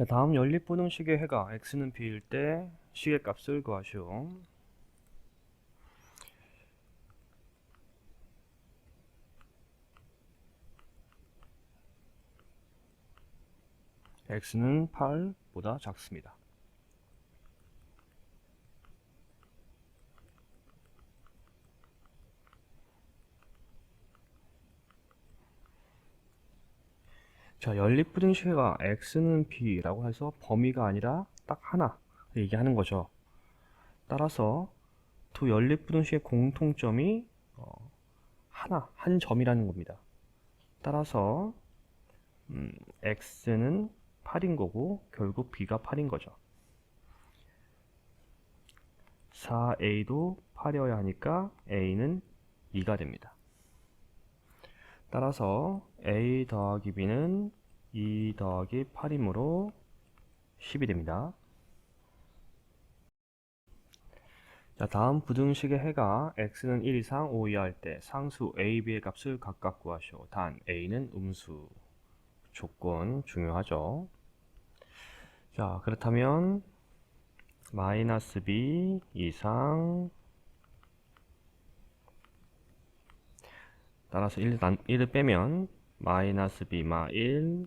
자, 다음 연립분홍식의 해가 x는 b일 때 식의 값을 구하시오. x는 8보다 작습니다. 자, 연립분홍식의 해가 x는 b라고 해서 범위가 아니라 딱 하나 얘기하는 거죠. 따라서 두 연립분홍식의 공통점이 한 점이라는 겁니다. 따라서 x는 8인 거고 결국 b가 8인 거죠. 4a도 8이어야 하니까 a는 2가 됩니다. 따라서 a 더하기 b는 2 더하기 8이므로 10이 됩니다. 자, 다음 부등식의 해가 x는 1 이상 5 이하 할 때 상수 a, b의 값을 각각 구하시오. 단 a는 음수. 조건 중요하죠. 자, 그렇다면 마이너스 b 이상, 따라서 1을 빼면 마이너스 b마 1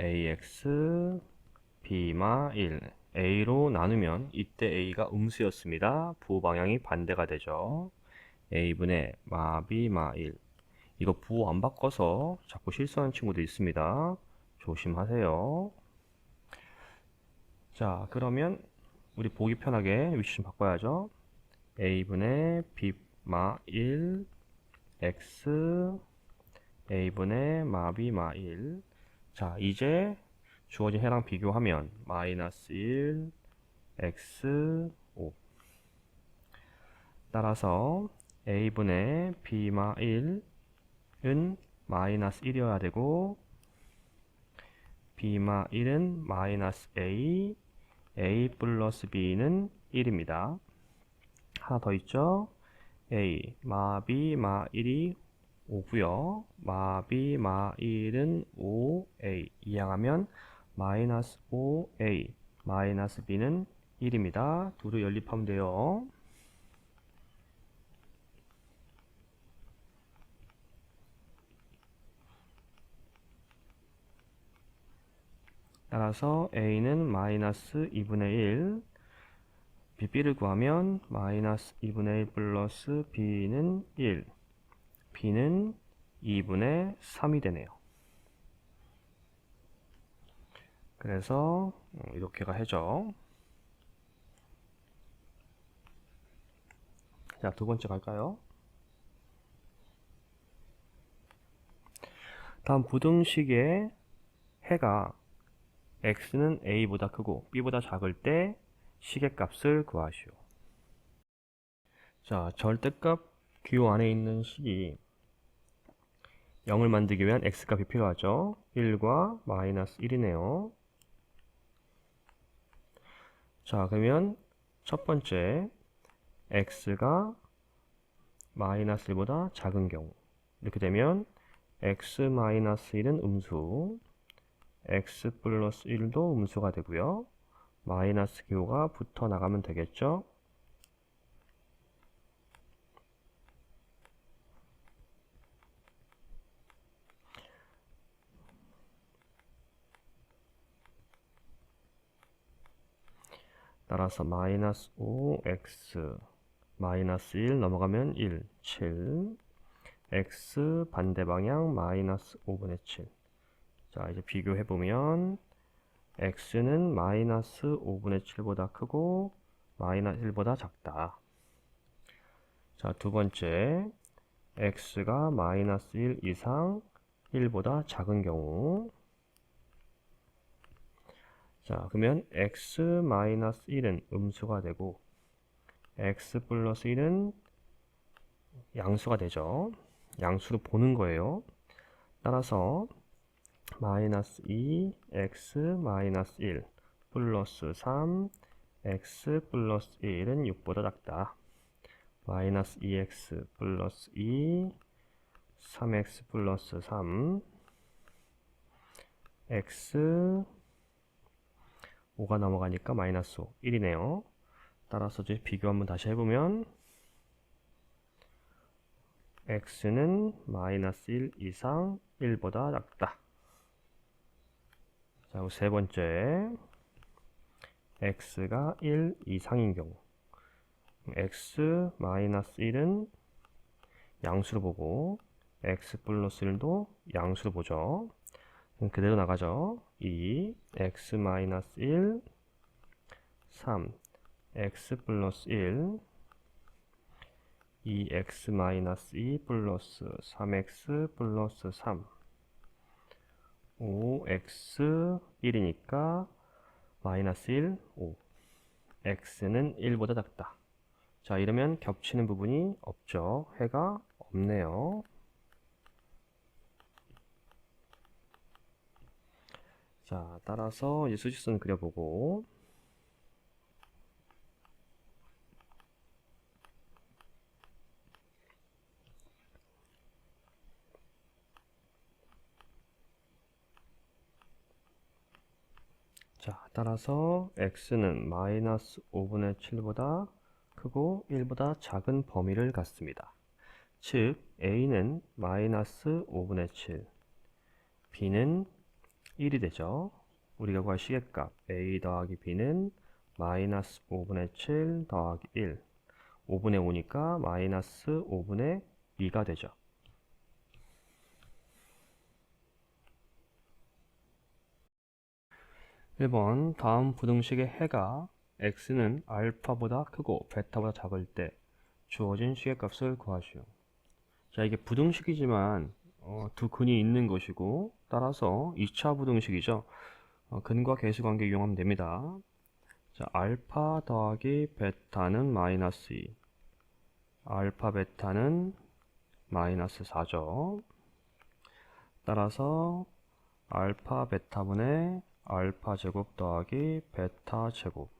ax b마 1 a로 나누면 이때 a가 음수였습니다. 부호 방향이 반대가 되죠. a분의 마b 마1 이거 부호 안 바꿔서 자꾸 실수하는 친구도 있습니다. 조심하세요. 자, 그러면 우리 보기 편하게 위치 좀 바꿔야죠. a분의 b 마1 x a분의 마b 마1. 자, 이제 주어진 해랑 비교하면 마이너스 1 x 5. 따라서 a분의 b마 1은 마이너스 1이어야 되고 b마 1은 마이너스 a 플러스 b는 1입니다. 하나 더 있죠. a 마b 마 1이 5고요. 마b 마 1은 5a 이항하면 마이너스 5a 마이너스 b는 1입니다. 둘을 연립하면 돼요. 따라서 a는 마이너스 2분의 1 b를 구하면 마이너스 2분의 1 플러스 b는 1 b는 2분의 3이 되네요. 그래서 이렇게가 해죠. 자, 두 번째 갈까요? 다음 부등식의 해가 x는 a보다 크고 b보다 작을 때 식의 값을 구하시오. 자, 절대값 기호 안에 있는 식이 0을 만들기 위한 x값이 필요하죠. 1과 마이너스 1이네요. 자, 그러면 첫 번째 x가 마이너스 1보다 작은 경우 이렇게 되면 x 마이너스 1은 음수, x 플러스 1도 음수가 되고요. 마이너스 기호가 붙어 나가면 되겠죠. 따라서 마이너스 5x 마이너스 1 넘어가면 1, 7 x 반대 방향 마이너스 5분의 7. 자, 이제 비교해보면 x는 마이너스 5분의 7보다 크고 마이너스 1보다 작다. 자, 두 번째 x가 마이너스 1 이상 1보다 작은 경우. 자, 그러면 x 마이너스 1은 음수가 되고 x 플러스 1은 양수가 되죠. 양수로 보는 거예요. 따라서 마이너스 2 x 마이너스 1 플러스 3 x 플러스 1은 6보다 작다. 마이너스 2x 플러스 2 3x 플러스 3 x 5가 넘어가니까 마이너스 5, 1이네요. 따라서 이제 비교 한번 다시 해보면 x는 마이너스 1 이상 1보다 작다. 자, 세 번째, x가 1 이상인 경우 x 마이너스 1은 양수로 보고 x 플러스 1도 양수로 보죠. 그대로 나가죠. 2, x 마이너스 1, 3, x 플러스 1, 2x 마이너스 2 플러스 3x 플러스 3, 5x 1이니까 마이너스 1, 5, x는 1보다 작다. 자, 이러면 겹치는 부분이 없죠. 해가 없네요. 자, 따라서 이제 수직선 그려보고 자, 따라서 x는 마이너스 5분의 7보다 크고 1보다 작은 범위를 갖습니다. 즉, a는 마이너스 5분의 7, b는 1이 되죠. 우리가 구할 시계값 a 더하기 b는 마이너스 5분의 7 더하기 1, 5분의 5니까 마이너스 5분의 2가 되죠. 1번, 다음 부등식의 해가 x는 알파보다 크고 베타보다 작을 때 주어진 시계값을 구하시오. 자, 이게 부등식이지만 두 근이 있는 것이고 따라서 2차 부등식이죠. 근과 계수 관계 이용하면 됩니다. 자, 알파 더하기 베타는 마이너스 2, 알파 베타는 마이너스 4죠. 따라서 알파 베타분의 알파 제곱 더하기 베타 제곱,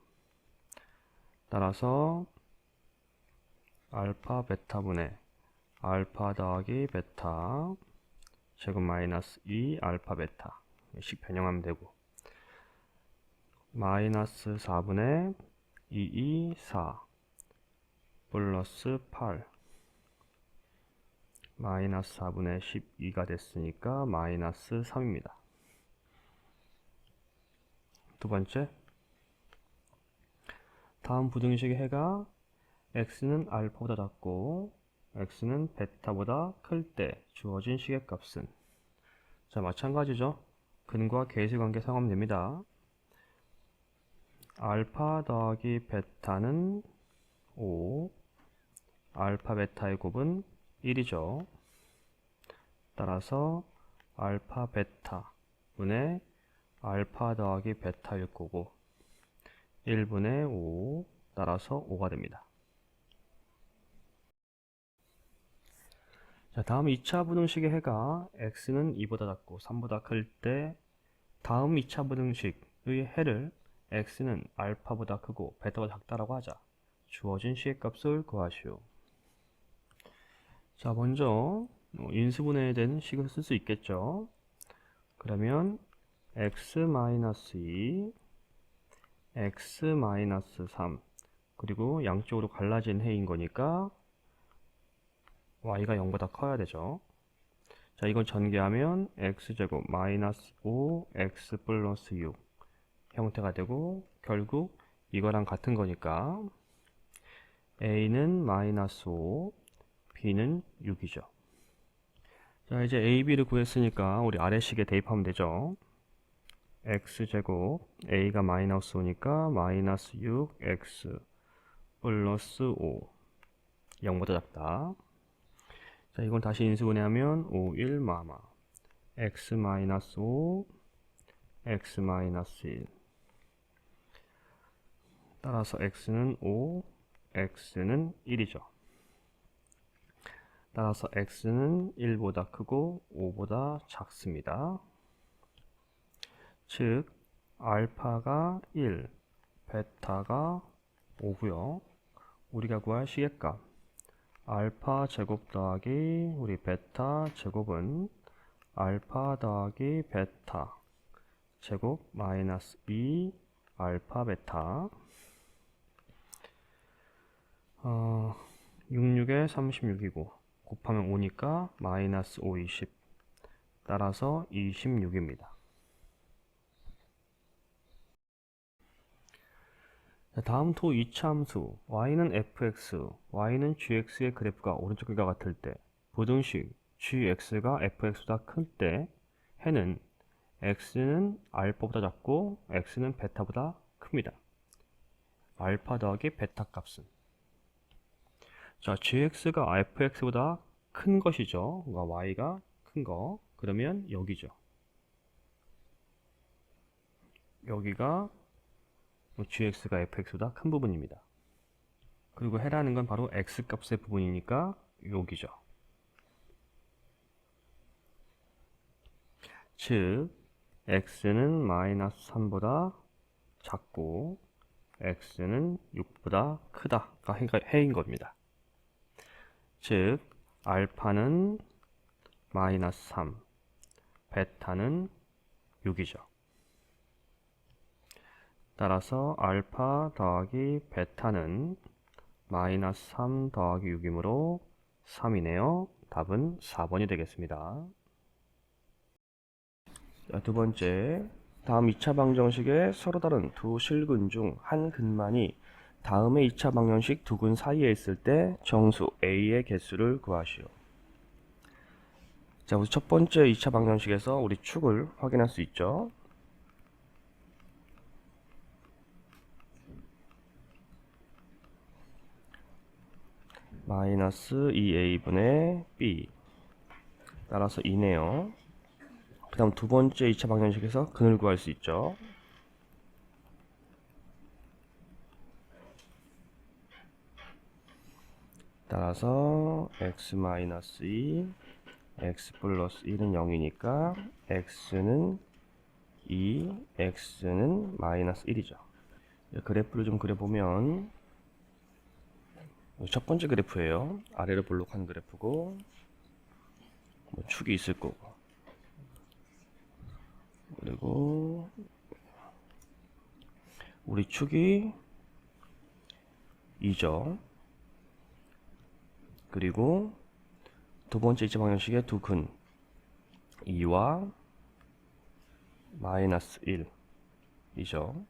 따라서 알파 베타분의 알파 더하기 베타 제곱 마이너스 2 알파 베타 식 변형하면 되고, 마이너스 4분의 2, 4 플러스 8 마이너스 4분의 12가 됐으니까 마이너스 3입니다. 두 번째, 다음 부등식의 해가 x는 알파보다 작고 x는 베타보다 클 때 주어진 시계값은, 자, 마찬가지죠. 근과 계수 관계 사용하면 됩니다. 알파 더하기 베타는 5, 알파 베타의 곱은 1이죠. 따라서 알파 베타 분의 알파 더하기 베타일 거고 1분의 5, 따라서 5가 됩니다. 자, 다음 2차 부등식의 해가 x는 2보다 작고 3보다 클 때 다음 2차 부등식의 해를 x는 알파보다 크고 베타보다 작다라고 하자. 주어진 시계값을 구하시오. 자, 먼저 인수분해된 식을 쓸 수 있겠죠. 그러면 x-2, x-3, 그리고 양쪽으로 갈라진 해인 거니까 y가 0보다 커야 되죠. 자, 이건 전개하면 x제곱 마이너스 5 x 플러스 6 형태가 되고, 결국 이거랑 같은 거니까 a는 마이너스 5, b는 6이죠. 자, 이제 a, b를 구했으니까 우리 아래식에 대입하면 되죠. x제곱 a가 마이너스 5니까 마이너스 6x 플러스 5 0보다 작다. 자, 이건 다시 인수분해하면 5, 1 마마 x 마이너스 5 x 마이너스 1, 따라서 x는 5, x는 1이죠. 따라서 x는 1보다 크고 5보다 작습니다. 즉 알파가 1, 베타가 5고요. 우리가 구할 시계값 알파 제곱 더하기 우리 베타 제곱은 알파 더하기 베타 제곱 마이너스 2 알파 베타 66에 36이고 곱하면 5니까 마이너스 5, 20 따라서 26입니다. 다음 또 2차 함수 y는 fx, y는 gx의 그래프가 오른쪽 길과 같을 때 부등식 gx가 fx보다 클 때 해는 x는 알파보다 작고 x는 베타보다 큽니다. 알파 더하기 베타 값은 자 gx가 fx보다 큰 것이죠. 그러니까 y가 큰 거. 그러면 여기죠. 여기가 gx가 fx보다 큰 부분입니다. 그리고 해라는 건 바로 x 값의 부분이니까 여기죠. 즉 x는 마이너스 3보다 작고 x는 6보다 크다가 해인 겁니다. 즉 알파는 마이너스 3, 베타는 6이죠. 따라서 알파 더하기 베타는 마이너스 3 더하기 6이므로 3이네요. 답은 4번이 되겠습니다. 자, 두 번째, 다음 2차 방정식의 서로 다른 두 실근 중 한 근만이 다음의 2차 방정식 두 근 사이에 있을 때 정수 A의 개수를 구하시오. 자, 우선 첫 번째 2차 방정식에서 우리 축을 확인할 수 있죠. 마이너스 2a분의 b 따라서 2네요. 그 다음 두 번째 2차 방정식에서 근을 구할 수 있죠. 따라서 x-2 x 플러스 1은 0이니까 x는 2, x는 마이너스 1이죠. 그래프를 좀 그려보면 첫 번째 그래프예요. 아래로 볼록한 그래프고 축이 있을 거고 그리고 우리 축이 2죠. 그리고 두 번째 2차 방정식의 두 근 2와 마이너스 1이죠.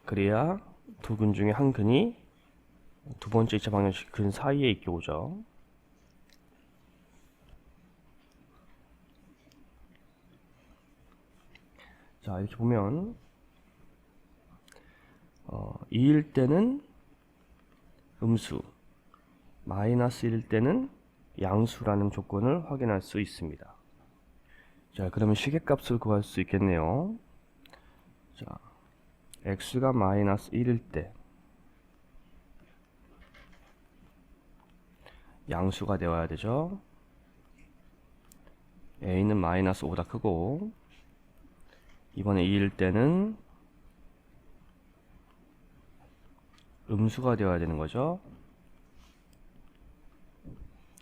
그래야 두 근 중에 한 근이 두 번째 2차 방정식 근 사이에 있게 오죠. 자, 이렇게 보면 2일 때는 음수, 마이너스 1일 때는 양수라는 조건을 확인할 수 있습니다. 자, 그러면 시계값을 구할 수 있겠네요. 자, x가 마이너스 1일 때 양수가 되어야 되죠. a는 마이너스 5보다 크고 이번에 2일 때는 음수가 되어야 되는 거죠.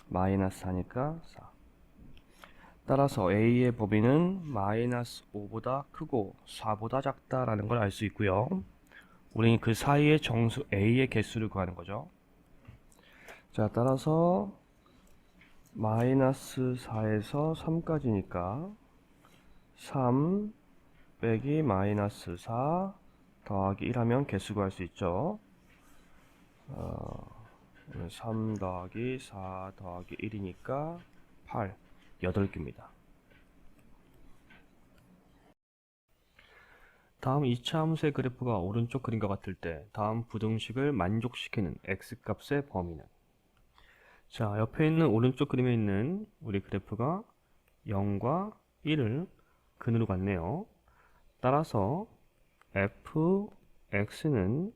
마이너스 4니까 4. 따라서 a의 범위는 마이너스 5보다 크고 4보다 작다라는 걸 알 수 있고요. 우리는 그 사이의 정수 a의 개수를 구하는 거죠. 자, 따라서 마이너스 4에서 3까지니까 3 빼기 마이너스 4 더하기 1 하면 개수 구할 수 있죠. 3 더하기 4 더하기 1이니까 8, 8개입니다. 다음 2차 함수의 그래프가 오른쪽 그림과 같을 때 다음 부등식을 만족시키는 x값의 범위는 자, 옆에 있는 오른쪽 그림에 있는 우리 그래프가 0과 1을 근으로 갖네요. 따라서 fx는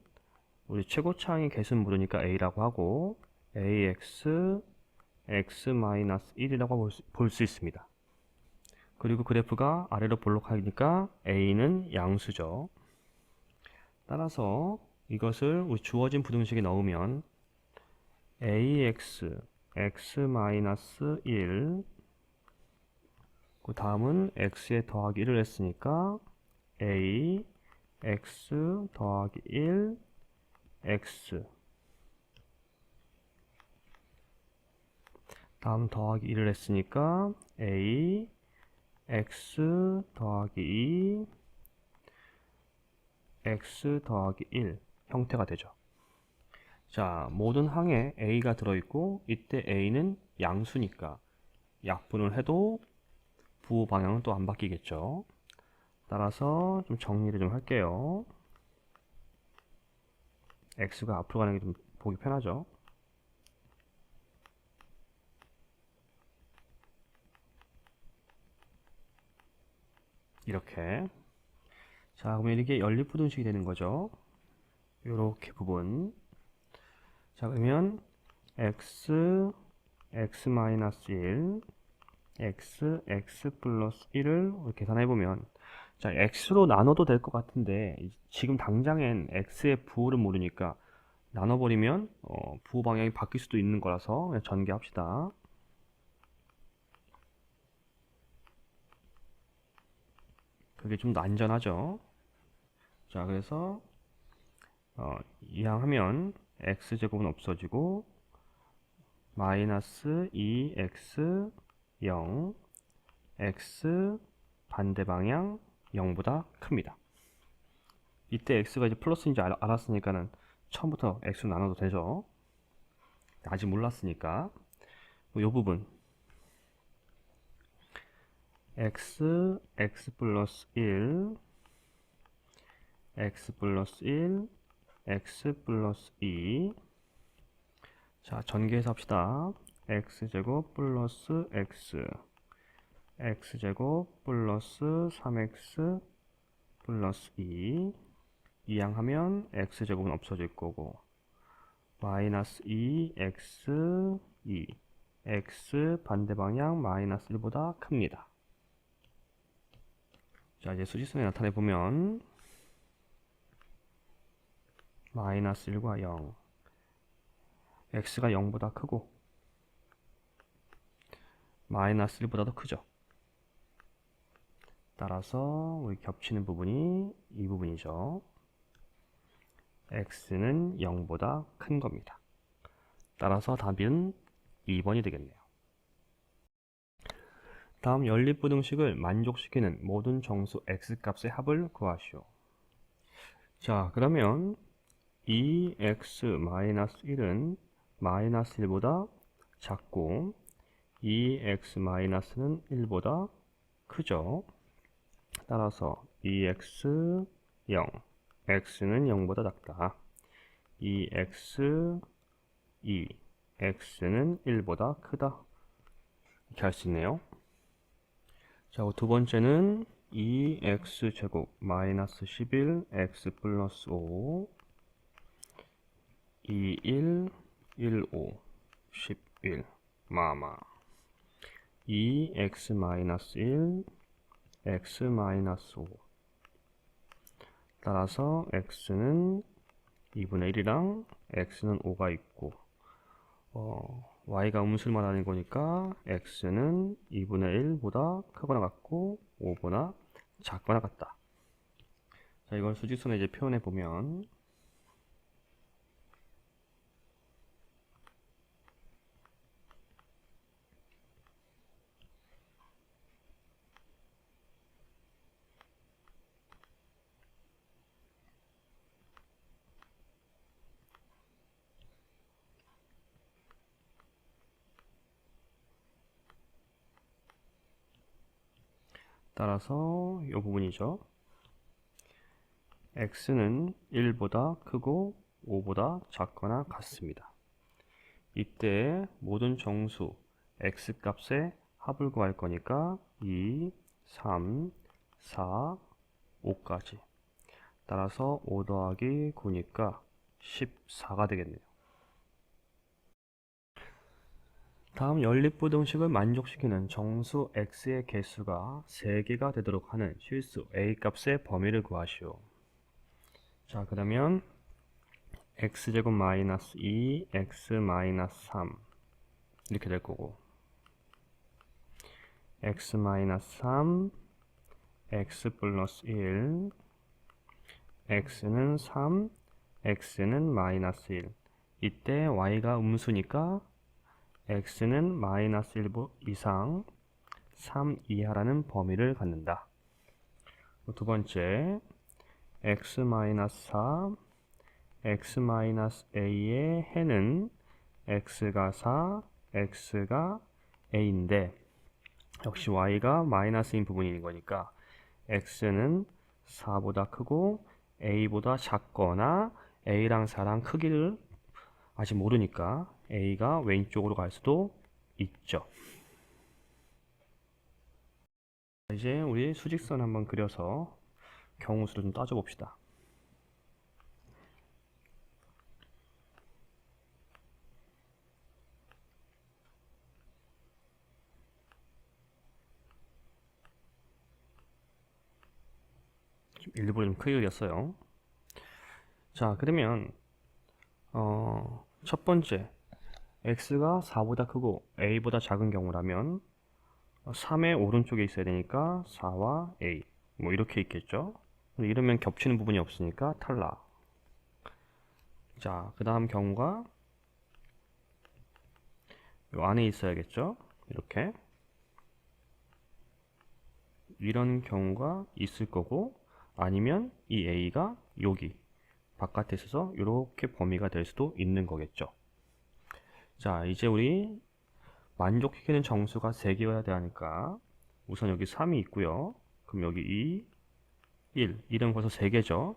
우리 최고차항의 개수는 모르니까 a라고 하고 ax x-1이라고 볼 수 있습니다. 그리고 그래프가 아래로 볼록하니까 a는 양수죠. 따라서 이것을 우리 주어진 부등식에 넣으면 ax x-1 그 다음은 x에 더하기 1을 했으니까 a x 더하기 1 x, 다음 더하기 1을 했으니까 a x 더하기 2 x 더하기 1 형태가 되죠. 자, 모든 항에 a가 들어있고 이때 a는 양수니까 약분을 해도 부호 방향은 또 안 바뀌겠죠. 따라서 좀 정리를 좀 할게요. x가 앞으로 가는 게 좀 보기 편하죠. 이렇게. 자, 그러면 이게 연립부등식이 되는 거죠. 요렇게 부분. 자, 그러면 x, x-1, x 플러스 1을 계산해보면, 자, x로 나눠도 될 것 같은데 지금 당장엔 x의 부호를 모르니까 나눠버리면 부호 방향이 바뀔 수도 있는 거라서 그냥 전개합시다. 그게 좀 더 안전하죠. 자, 그래서 이항하면 x제곱은 없어지고 마이너스 2x 0 x 반대 방향 0보다 큽니다. 이때 x가 이제 플러스인지 알았으니까는 처음부터 x로 나눠도 되죠. 아직 몰랐으니까 이 부분 x 플러스 1 x 플러스 1 x 플러스 2. 자, 전개해서 합시다. x제곱 플러스 x x제곱 플러스 3x 플러스 2 이항하면 x제곱은 없어질 거고 마이너스 2x 2 x 반대 방향 마이너스 1보다 큽니다. 자, 이제 수직선에 나타내 보면 마이너스 1과 0 x가 0보다 크고 마이너스 1보다도 크죠. 따라서 우리 겹치는 부분이 이 부분이죠. x는 0보다 큰 겁니다. 따라서 답은 2번이 되겠네요. 다음 연립부등식을 만족시키는 모든 정수 x값의 합을 구하시오. 자, 그러면 2x-1은 마이너스 1보다 작고 2x-는 1보다 크죠. 따라서 2x 0 x는 0보다 작다. 2x 2 x는 1보다 크다. 이렇게 할 수 있네요. 자, 두 번째는 2x제곱 마이너스 11 x 플러스 5 2 1 1 5 11 마마 2x 마이너스 1 x 마이너스 5. 따라서 x는 2분의 1이랑 x는 5가 있고 y가 음수를 말하는 거니까 x는 2분의 1보다 크거나 같고 5보다 작거나 같다. 자, 이걸 수직선에 이제 표현해 보면 따라서 이 부분이죠. x는 1보다 크고 5보다 작거나 같습니다. 이때 모든 정수 x값의 합을 구할 거니까 2, 3, 4, 5까지. 따라서 5 더하기 9니까 14가 되겠네요. 다음 연립부등식을 만족시키는 정수 x의 개수가 3개가 되도록 하는 실수 a 값의 범위를 구하시오. 자, 그러면 x제곱 마이너스 2, x 마이너스 3 이렇게 될 거고 x-3, x 플러스 1, x는 3, x는 마이너스 1. 이때 y가 음수니까 x는 마이너스 1 이상 3 이하라는 범위를 갖는다. 두 번째, x-4, x-a의 해는 x가 4, x가 a인데 역시 y가 마이너스인 부분인 거니까 x는 4보다 크고 a보다 작거나 a랑 4랑 크기를 아직 모르니까 a가 왼쪽으로 갈 수도 있죠. 이제 우리 수직선 한번 그려서 경우수를 좀 따져봅시다. 일부러 좀 크게 그렸어요. 자, 그러면 첫 번째 x가 4보다 크고 a보다 작은 경우라면 3의 오른쪽에 있어야 되니까 4와 a 뭐 이렇게 있겠죠. 이러면 겹치는 부분이 없으니까 탈락. 자, 그 다음 경우가 요 안에 있어야겠죠. 이렇게 이런 경우가 있을 거고, 아니면 이 a가 여기 바깥에 있어서 이렇게 범위가 될 수도 있는 거겠죠. 자, 이제 우리 만족시키는 정수가 3개여야 되니까 우선 여기 3이 있고요. 그럼 여기 2, 1 이런 거서 3개죠.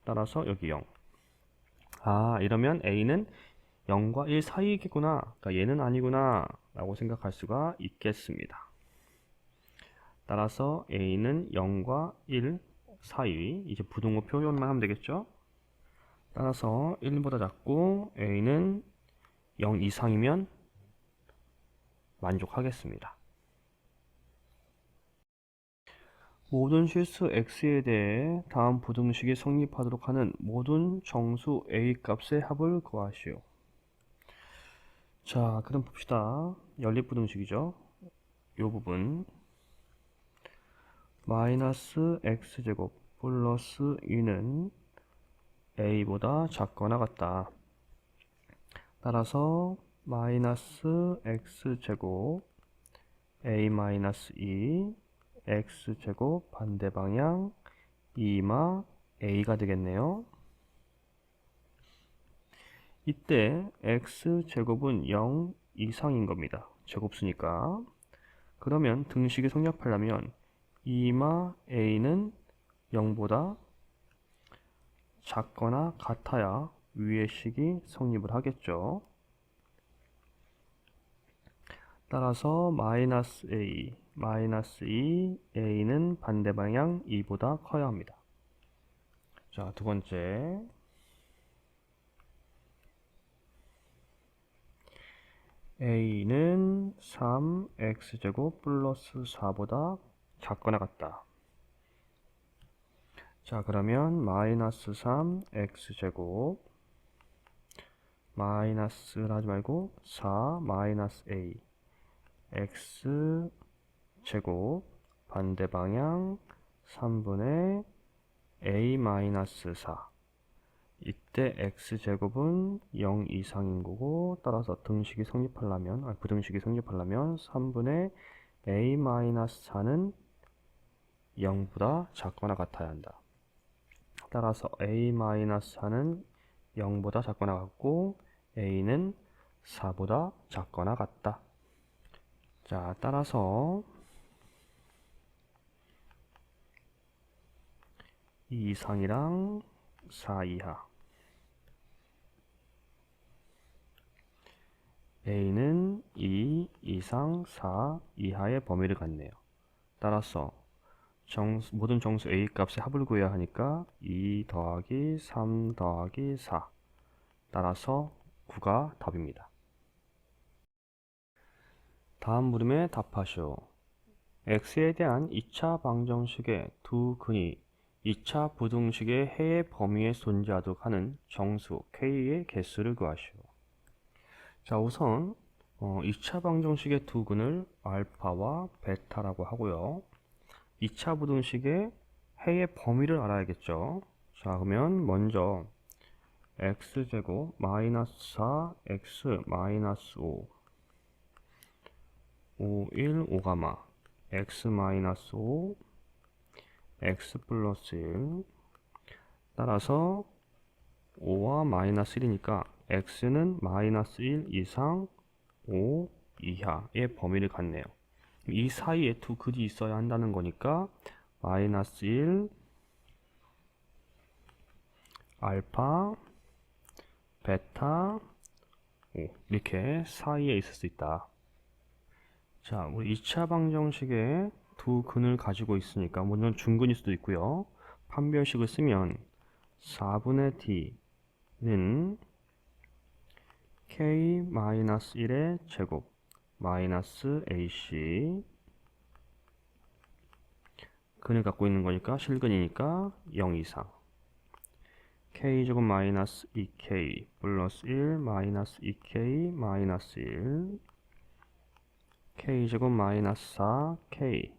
따라서 여기 0. 아, 이러면 a는 0과 1 사이겠구나, 그러니까 얘는 아니구나 라고 생각할 수가 있겠습니다. 따라서 a는 0과 1 사이, 이제 부등호 표현만 하면 되겠죠. 따라서 1보다 작고 a는 0 이상이면 만족하겠습니다. 모든 실수 x에 대해 다음 부등식이 성립하도록 하는 모든 정수 a 값의 합을 구하시오. 자, 그럼 봅시다. 연립부등식이죠. 이 부분 마이너스 x제곱 플러스 2는 a보다 작거나 같다. 따라서 마이너스 x제곱 a 마이너스 2 x제곱 반대 방향 2마 a가 되겠네요. 이때 x제곱은 0 이상인 겁니다. 제곱수니까. 그러면 등식이 성립하려면 2마 a는 0보다 작거나 같아야 위의 식이 성립을 하겠죠. 따라서 마이너스 a, 마이너스 2, a는 반대 방향 2보다 커야 합니다. 자, 두 번째. a는 3x제곱 플러스 4보다 작거나 같다. 자, 그러면 마이너스 3x제곱 마이너스를 하지 말고 4 마이너스 a x제곱 반대 방향 3분의 a 마이너스 4. 이때 x제곱은 0 이상인 거고, 따라서 등식이 성립하려면, 부등식이 성립하려면 3분의 a 마이너스 4는 0보다 작거나 같아야 한다. 따라서 a 마이너스 4는 0보다 작거나 같고 a는 4보다 작거나 같다. 자, 따라서 2 이상이랑 4 이하, a는 2 이상 4 이하의 범위를 갖네요. 따라서 모든 정수 a 값의 합을 구해야 하니까 2 더하기 3 더하기 4, 따라서 9가 답입니다. 다음 물음에 답하시오. x에 대한 2차 방정식의 두 근이 2차 부등식의 해의 범위에 존재하도록 하는 정수 k의 개수를 구하시오. 자, 우선 2차 방정식의 두 근을 알파와 베타라고 하고요. 2차 부등식의 해의 범위를 알아야겠죠. 자, 그러면 먼저 x제곱 마이너스 4 x 마이너스 5 5 1 5 가마 x 마이너스 5 x 플러스 1 따라서 5와 마이너스 1이니까 x는 마이너스 1 이상 5 이하의 범위를 갖네요. 이 사이에 두 근이 있어야 한다는 거니까 마이너스 1 알파 베타 5 이렇게 사이에 있을 수 있다. 자, 우리 2차 방정식에 두 근을 가지고 있으니까 물론 중근일 수도 있고요. 판별식을 쓰면 4분의 d는 k-1의 제곱 마이너스 ac 근을 갖고 있는 거니까 실근이니까 0 이상 k제곱 마이너스 2k 플러스 1 마이너스 2k 마이너스 1 k제곱 마이너스 4 k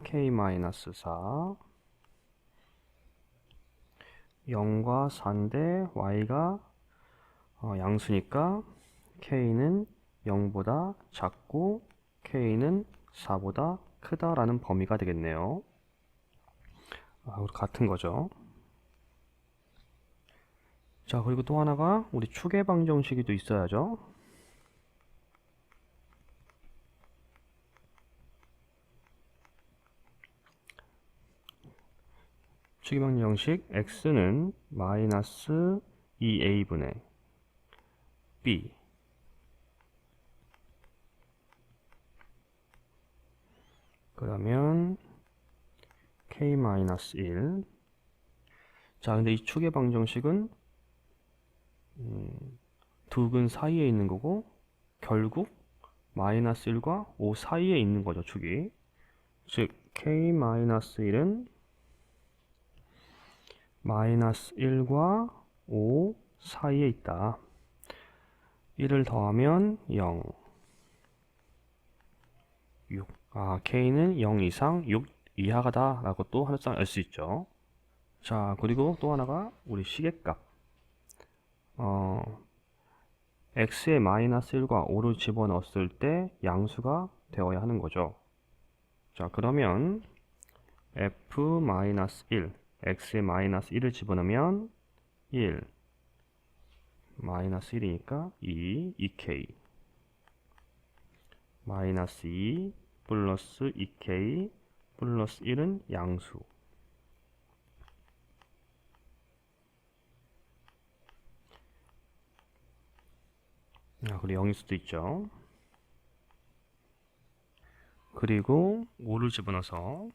k 마이너스 4 0과 4인데 y가 양수니까 k는 0보다 작고 k는 4보다 크다라는 범위가 되겠네요. 우리 같은 거죠. 자, 그리고 또 하나가 우리 추계 방정식이 또 있어야죠. 추계 방정식 x는 마이너스 2a분의 b 그러면 k-1 자, 근데 이 추계 방정식은 두 근 사이에 있는 거고 결국 마이너스 1과 5 사이에 있는 거죠, 축이. 즉 k-1은 마이너스 1과 5 사이에 있다. 1을 더하면 0 6 k는 0 이상 6 이하가다 라고 또 하나씩 알 수 있죠. 자, 그리고 또 하나가 우리 시계값 x에 마이너스 1과 5를 집어넣었을 때 양수가 되어야 하는 거죠. 자, 그러면 f-1 x에 마이너스 1을 집어넣으면 1 마이너스 1이니까 2k 마이너스 2 플러스 2k 플러스 1은 양수. 그리고 0일 수도 있죠. 그리고 5를 집어넣어서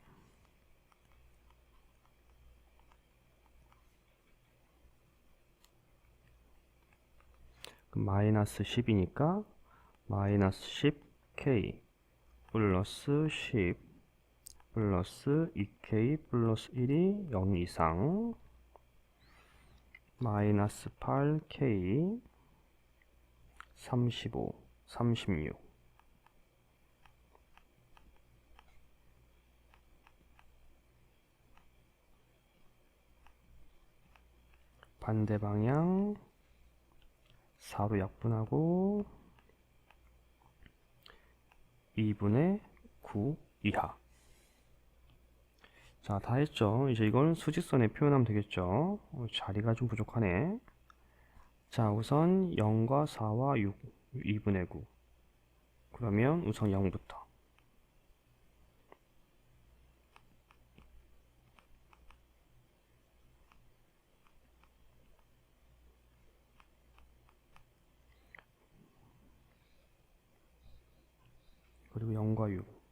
마이너스 10이니까 마이너스 10k 플러스 10 플러스 2k 플러스 1이 0 이상 마이너스 8k 35 36 반대 방향 4로 약분하고 2분의 9 이하. 자, 다 했죠. 이제 이건 수직선에 표현하면 되겠죠. 자리가 좀 부족하네. 자, 우선 0과 4와 6 2분의 9 그러면 우선 0부터 그리고 0과 6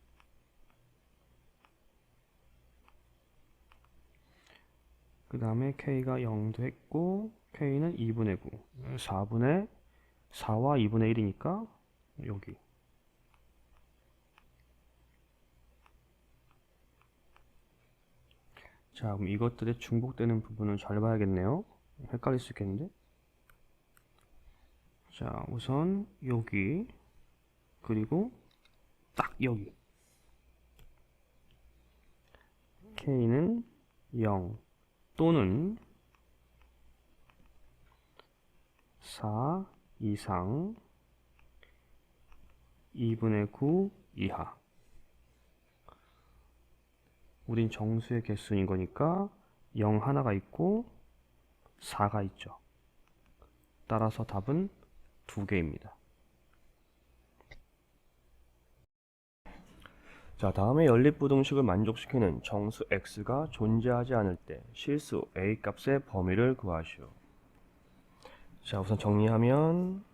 그 다음에 k가 0도 했고 k는 2분의 9 4분의 4와 2분의 1이니까 여기 자, 그럼 이것들의 중복되는 부분을 잘 봐야겠네요. 헷갈릴 수 있겠는데 자, 우선 여기 그리고 딱 여기 K는 0 또는 4 이상 2분의 9 이하. 우린 정수의 개수인 거니까 0 하나가 있고 4가 있죠. 따라서 답은 2개입니다. 자, 다음에 연립부등식을 만족시키는 정수 x가 존재하지 않을 때 실수 a 값의 범위를 구하시오. 자, 우선 정리하면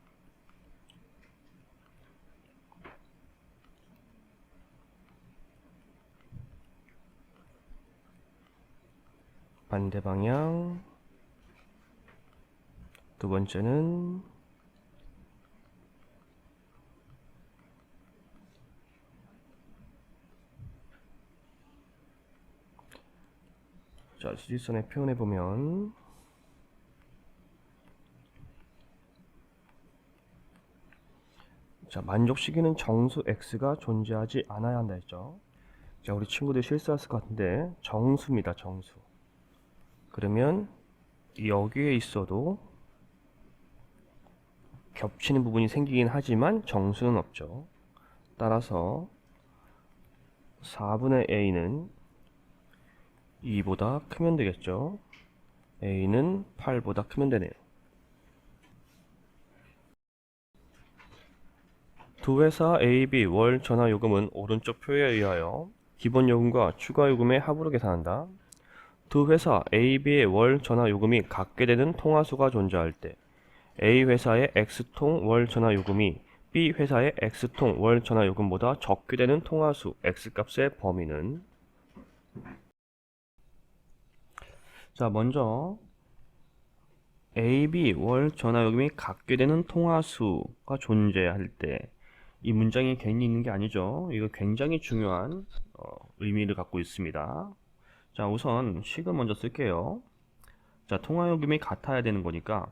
반대 방향, 두 번째는 자, 수직선에 표현해 보면 자, 만족시키는 정수 x가 존재하지 않아야 한다 했죠. 자, 우리 친구들 실수했을 것 같은데 정수입니다. 정수. 그러면 여기에 있어도 겹치는 부분이 생기긴 하지만 정수는 없죠. 따라서 4분의 a는 2보다 크면 되겠죠. a는 8보다 크면 되네요. 두 회사 A, B 월 전화 요금은 오른쪽 표에 의하여 기본 요금과 추가 요금의 합으로 계산한다. 두 회사 A, B의 월 전화 요금이 같게 되는 통화수가 존재할 때 A 회사의 X통 월 전화 요금이 B 회사의 X통 월 전화 요금보다 적게 되는 통화수 X값의 범위는 자, 먼저 A, B 월 전화 요금이 같게 되는 통화수가 존재할 때 이 문장이 괜히 있는 게 아니죠. 이거 굉장히 중요한 의미를 갖고 있습니다. 자, 우선 식을 먼저 쓸게요. 자, 통화요금이 같아야 되는 거니까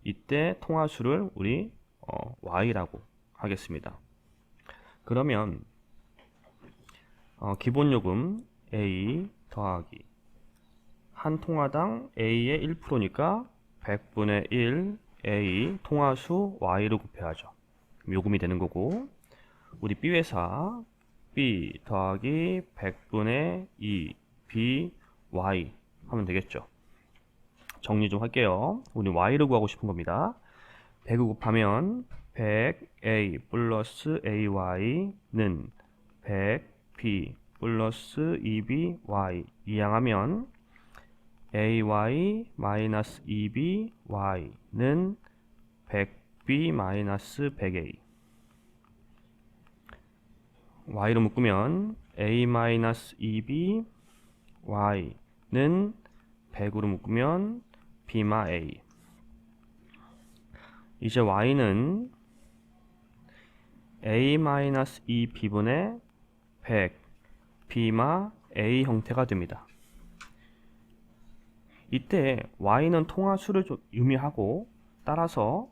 이때 통화수를 우리 y라고 하겠습니다. 그러면 기본요금 a 더하기 한 통화당 a의 1%니까 100분의 1 a 통화수 y로 곱해야죠. 요금이 되는 거고, 우리 B회사 B 더하기 100분의 2 B Y 하면 되겠죠. 정리 좀 할게요. 우리 Y를 구하고 싶은 겁니다. 100을 곱하면 100A 플러스 AY는 100B 플러스 2BY 이항하면 AY 마이너스 2BY는 100B 마이너스 100A y로 묶으면 a 마이너스 2b y는 100으로 묶으면 b마 a. 이제 y는 a 마이너스 2b분의 100 b마 a 형태가 됩니다. 이때 y는 통화수를 의미하고 따라서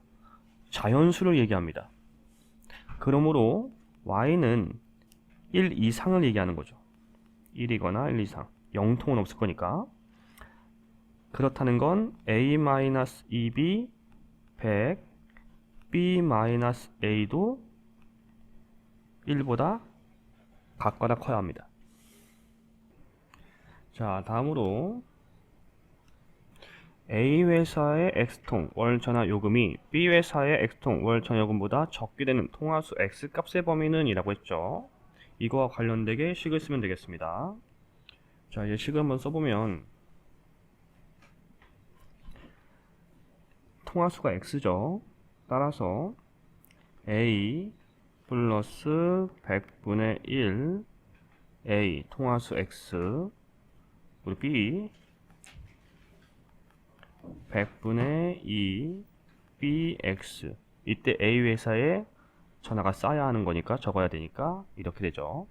자연수를 얘기합니다. 그러므로 y는 1 이상을 얘기하는 거죠. 1이거나 1 이상. 0통은 없을 거니까. 그렇다는 건 a-2b 100 b-a도 1보다 같거나 커야 합니다. 자, 다음으로 A회사의 X통 월전화 요금이 B회사의 X통 월전화 요금보다 적게 되는 통화수 X값의 범위는 이라고 했죠. 이거와 관련되게 식을 쓰면 되겠습니다. 자, 이제 식을 한번 써보면 통화수가 X죠. 따라서 A 플러스 100분의 1 A 통화수 X 그리고 B 100분의 2 BX 이때 A 회사에 전화가 쌓여야 하는 거니까 적어야 되니까 이렇게 되죠.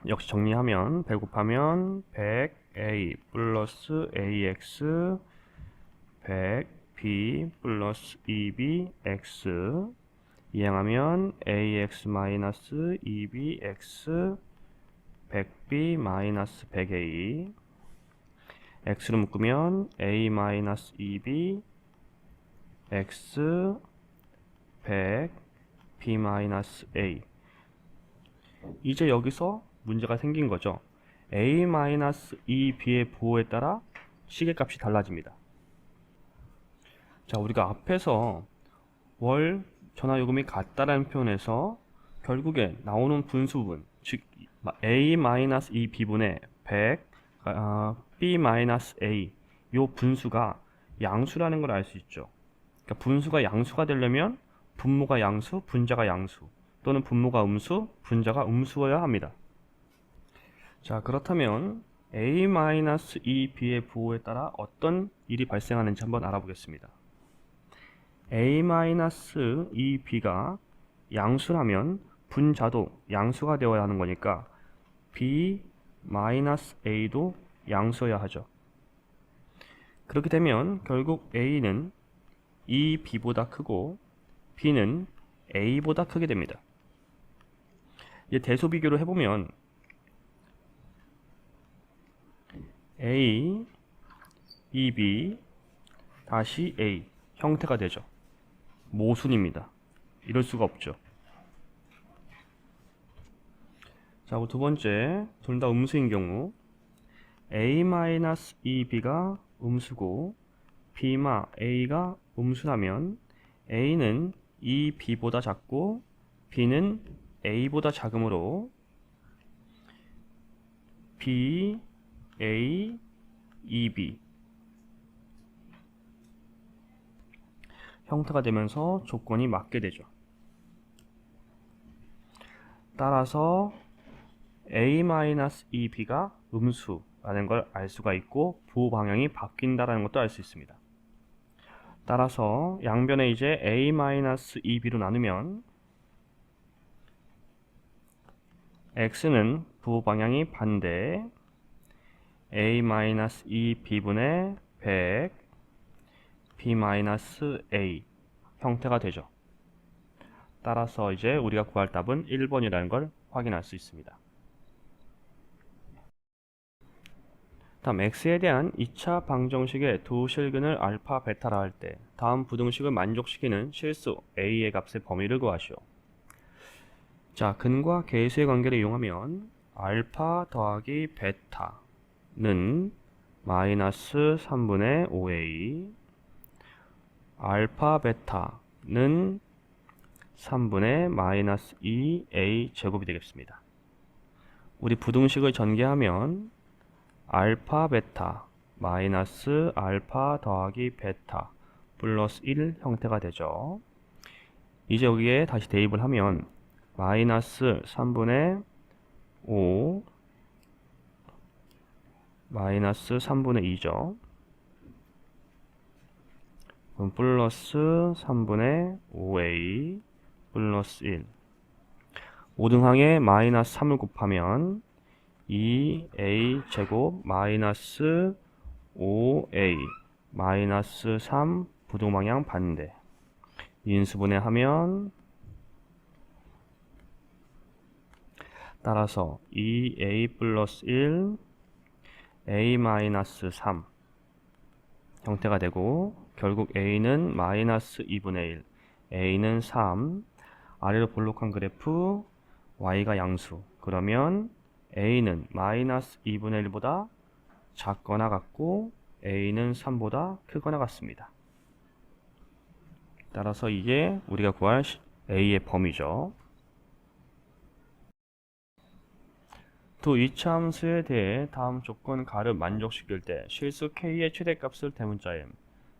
역시 정리하면 100 곱하면 100A 플러스 AX 100 b 플러스 2b x 이항하면 ax 마이너스 2bx 100b 마이너스 100a x로 묶으면 a 마이너스 2b x 100 b 마이너스 a. 이제 여기서 문제가 생긴 거죠. a 마이너스 2b의 부호에 따라 시계값이 달라집니다. 자, 우리가 앞에서 월 전화요금이 같다라는 표현에서 결국에 나오는 분수분, 즉 a 마이너스 2b분의 100 b 마이너스 a, 요 분수가 양수라는 걸 알 수 있죠. 그러니까 분수가 양수가 되려면 분모가 양수, 분자가 양수, 또는 분모가 음수, 분자가 음수여야 합니다. 자, 그렇다면 a-2b의 부호에 따라 어떤 일이 발생하는지 한번 알아보겠습니다. a-2b가 양수라면 분자도 양수가 되어야 하는 거니까 b-a도 양수여야 하죠. 그렇게 되면 결국 a는 2b보다 크고 b는 a보다 크게 됩니다. 이제 대소 비교를 해보면 a, 2b, 다시 a 형태가 되죠. 모순입니다. 이럴 수가 없죠. 자, 두 번째, 둘 다 음수인 경우 a-2b가 음수고 b-a가 음수라면 a는 2b보다 작고 b는 a보다 작으므로 b, a, 2b 형태가 되면서 조건이 맞게 되죠. 따라서 a-2b가 음수라는 걸 알 수가 있고 부호 방향이 바뀐다라는 것도 알 수 있습니다. 따라서 양변에 이제 a-2b로 나누면 x는 부호 방향이 반대 a-2b분의 100 b-a 형태가 되죠. 따라서 이제 우리가 구할 답은 1번이라는 걸 확인할 수 있습니다. 다음 x에 대한 2차 방정식의 두 실근을 알파, 베타라 할 때 다음 부등식을 만족시키는 실수 a의 값의 범위를 구하시오. 자, 근과 계수의 관계를 이용하면 알파 더하기 베타는 마이너스 3분의 5a 알파 베타는 3분의 마이너스 2a 제곱이 되겠습니다. 우리 부등식을 전개하면 알파 베타 마이너스 알파 더하기 베타 플러스 1 형태가 되죠. 이제 여기에 다시 대입을 하면 마이너스 3분의 5 마이너스 3분의 2죠. 그럼 플러스 3분의 5a 플러스 1 5등항에 마이너스 3을 곱하면 2a 제곱 마이너스 5a 마이너스 3 부등방향 반대 인수분해하면 따라서 2a 플러스 1 a 마이너스 3 형태가 되고 결국 a는 마이너스 2분의 1 a는 3 아래로 볼록한 그래프 y가 양수 그러면 a는 마이너스 2분의 1보다 작거나 같고 a는 3보다 크거나 같습니다. 따라서 이게 우리가 구할 a의 범위죠. 두 이차함수에 대해 다음 조건 가를 만족시킬 때 실수 k의 최대값을 대문자 m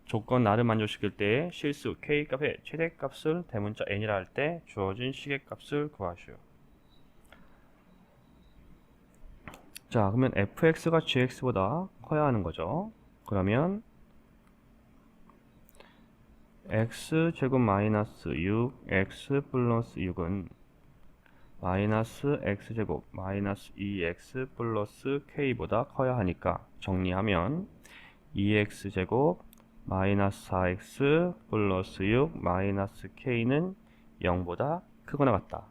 조건 나를 만족시킬 때 실수 k값의 최대값을 대문자 n이라 할 때 주어진 시계값을 구하시오. 자, 그러면 fx가 gx보다 커야 하는 거죠. 그러면 x제곱 마이너스 6x 플러스 6은 마이너스 x제곱 마이너스 2x 플러스 k보다 커야 하니까 정리하면 2x제곱 마이너스 4x 플러스 6 마이너스 k는 0보다 크거나 같다.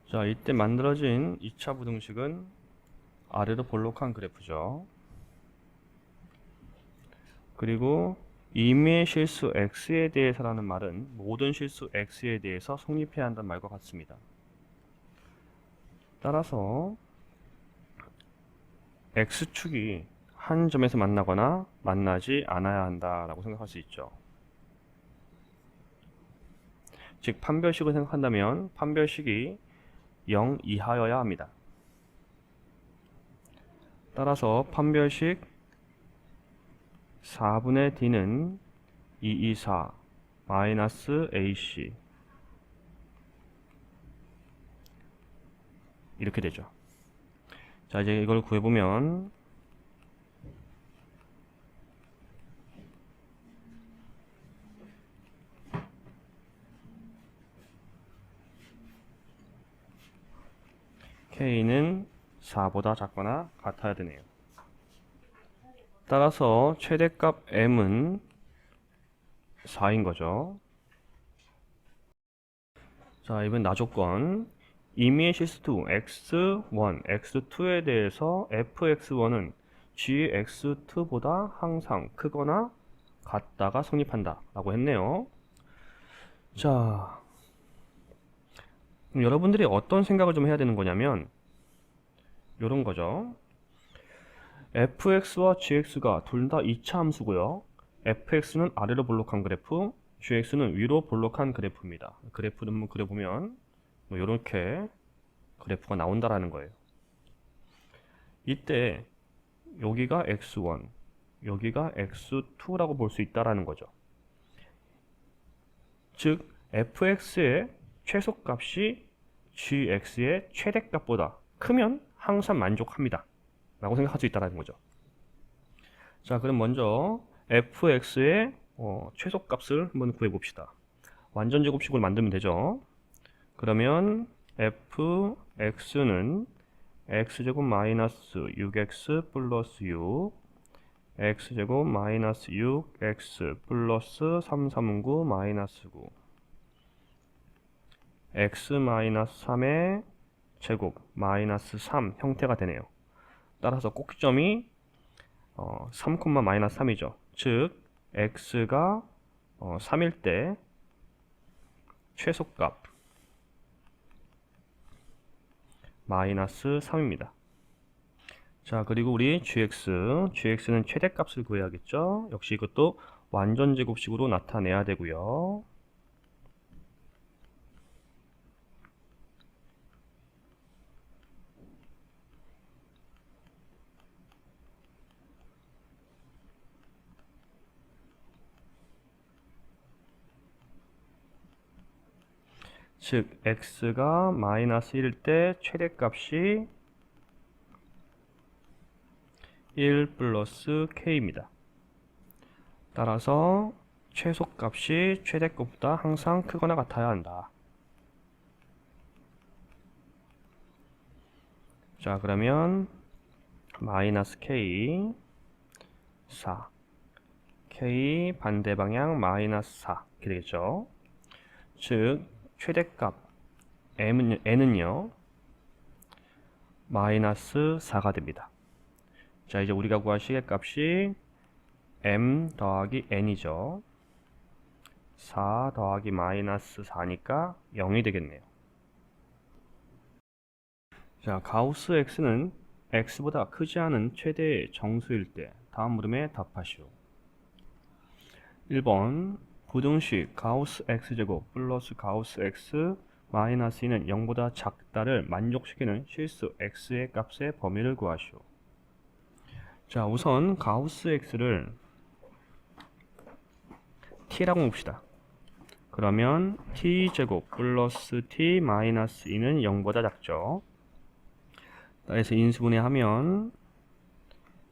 자, 이때 만들어진 2차 부등식은 아래로 볼록한 그래프죠. 그리고 임의의 실수 x에 대해서라는 말은 모든 실수 x에 대해서 성립해야 한다는 말과 같습니다. 따라서 x축이 한 점에서 만나거나 만나지 않아야 한다라고 생각할 수 있죠. 즉 판별식을 생각한다면 판별식이 0 이하여야 합니다. 따라서 판별식 4분의 d는 224 마이너스 ac 이렇게 되죠. 자, 이제 이걸 구해보면 k는 4보다 작거나 같아야 되네요. 따라서 최대값 m은 4인 거죠. 자, 이번 나조건 임의의 실수 x1, x2에 대해서 fx1은 gx2보다 항상 크거나 같다가 성립한다 라고 했네요. 자, 그럼 여러분들이 어떤 생각을 좀 해야 되는 거냐면 이런 거죠. fx와 gx가 둘 다 2차 함수고요. fx는 아래로 볼록한 그래프, gx는 위로 볼록한 그래프입니다. 그래프를 한번 그려보면 뭐 이렇게 그래프가 나온다라는 거예요. 이때 여기가 x1, 여기가 x2라고 볼 수 있다라는 거죠. 즉 fx의 최소값이 gx의 최대값보다 크면 항상 만족합니다 라고 생각할 수 있다는 거죠. 자, 그럼 먼저 fx의 최소값을 한번 구해봅시다. 완전제곱식으로 만들면 되죠. 그러면 fx는 x제곱 마이너스 6x 플러스 6 x제곱 마이너스 6x 플러스 3, 3, 9 마이너스 9 x 마이너스 3의 제곱 마이너스 3 형태가 되네요. 따라서 꼭지점이 3, 마이너스 3이죠. 즉 x가 3일 때 최소값 마이너스 3입니다. 자, 그리고 우리 gx는 최대값을 구해야겠죠. 역시 이것도 완전제곱식으로 나타내야 되고요. 즉 x가 마이너스 1일 때 최대값이 1 플러스 k입니다. 따라서 최소값이 최대값보다 항상 크거나 같아야 한다. 자, 그러면 마이너스 k 4 k 반대 방향 마이너스 4 이렇게 되겠죠. 즉 최대값 n은요 마이너스 4가 됩니다. 자, 이제 우리가 구할 시계값이 m 더하기 n이죠. 4 더하기 마이너스 4니까 0이 되겠네요. 자, 가우스 x는 x보다 크지 않은 최대의 정수일 때 다음 물음에 답하시오. 1번 부등식 가우스 x제곱 플러스 가우스 x 마이너스 2는 0보다 작다를 만족시키는 실수 x의 값의 범위를 구하시오. 자, 우선 가우스 x를 t라고 봅시다. 그러면 t제곱 플러스 t 마이너스 2는 0보다 작죠. 따라서 인수분해하면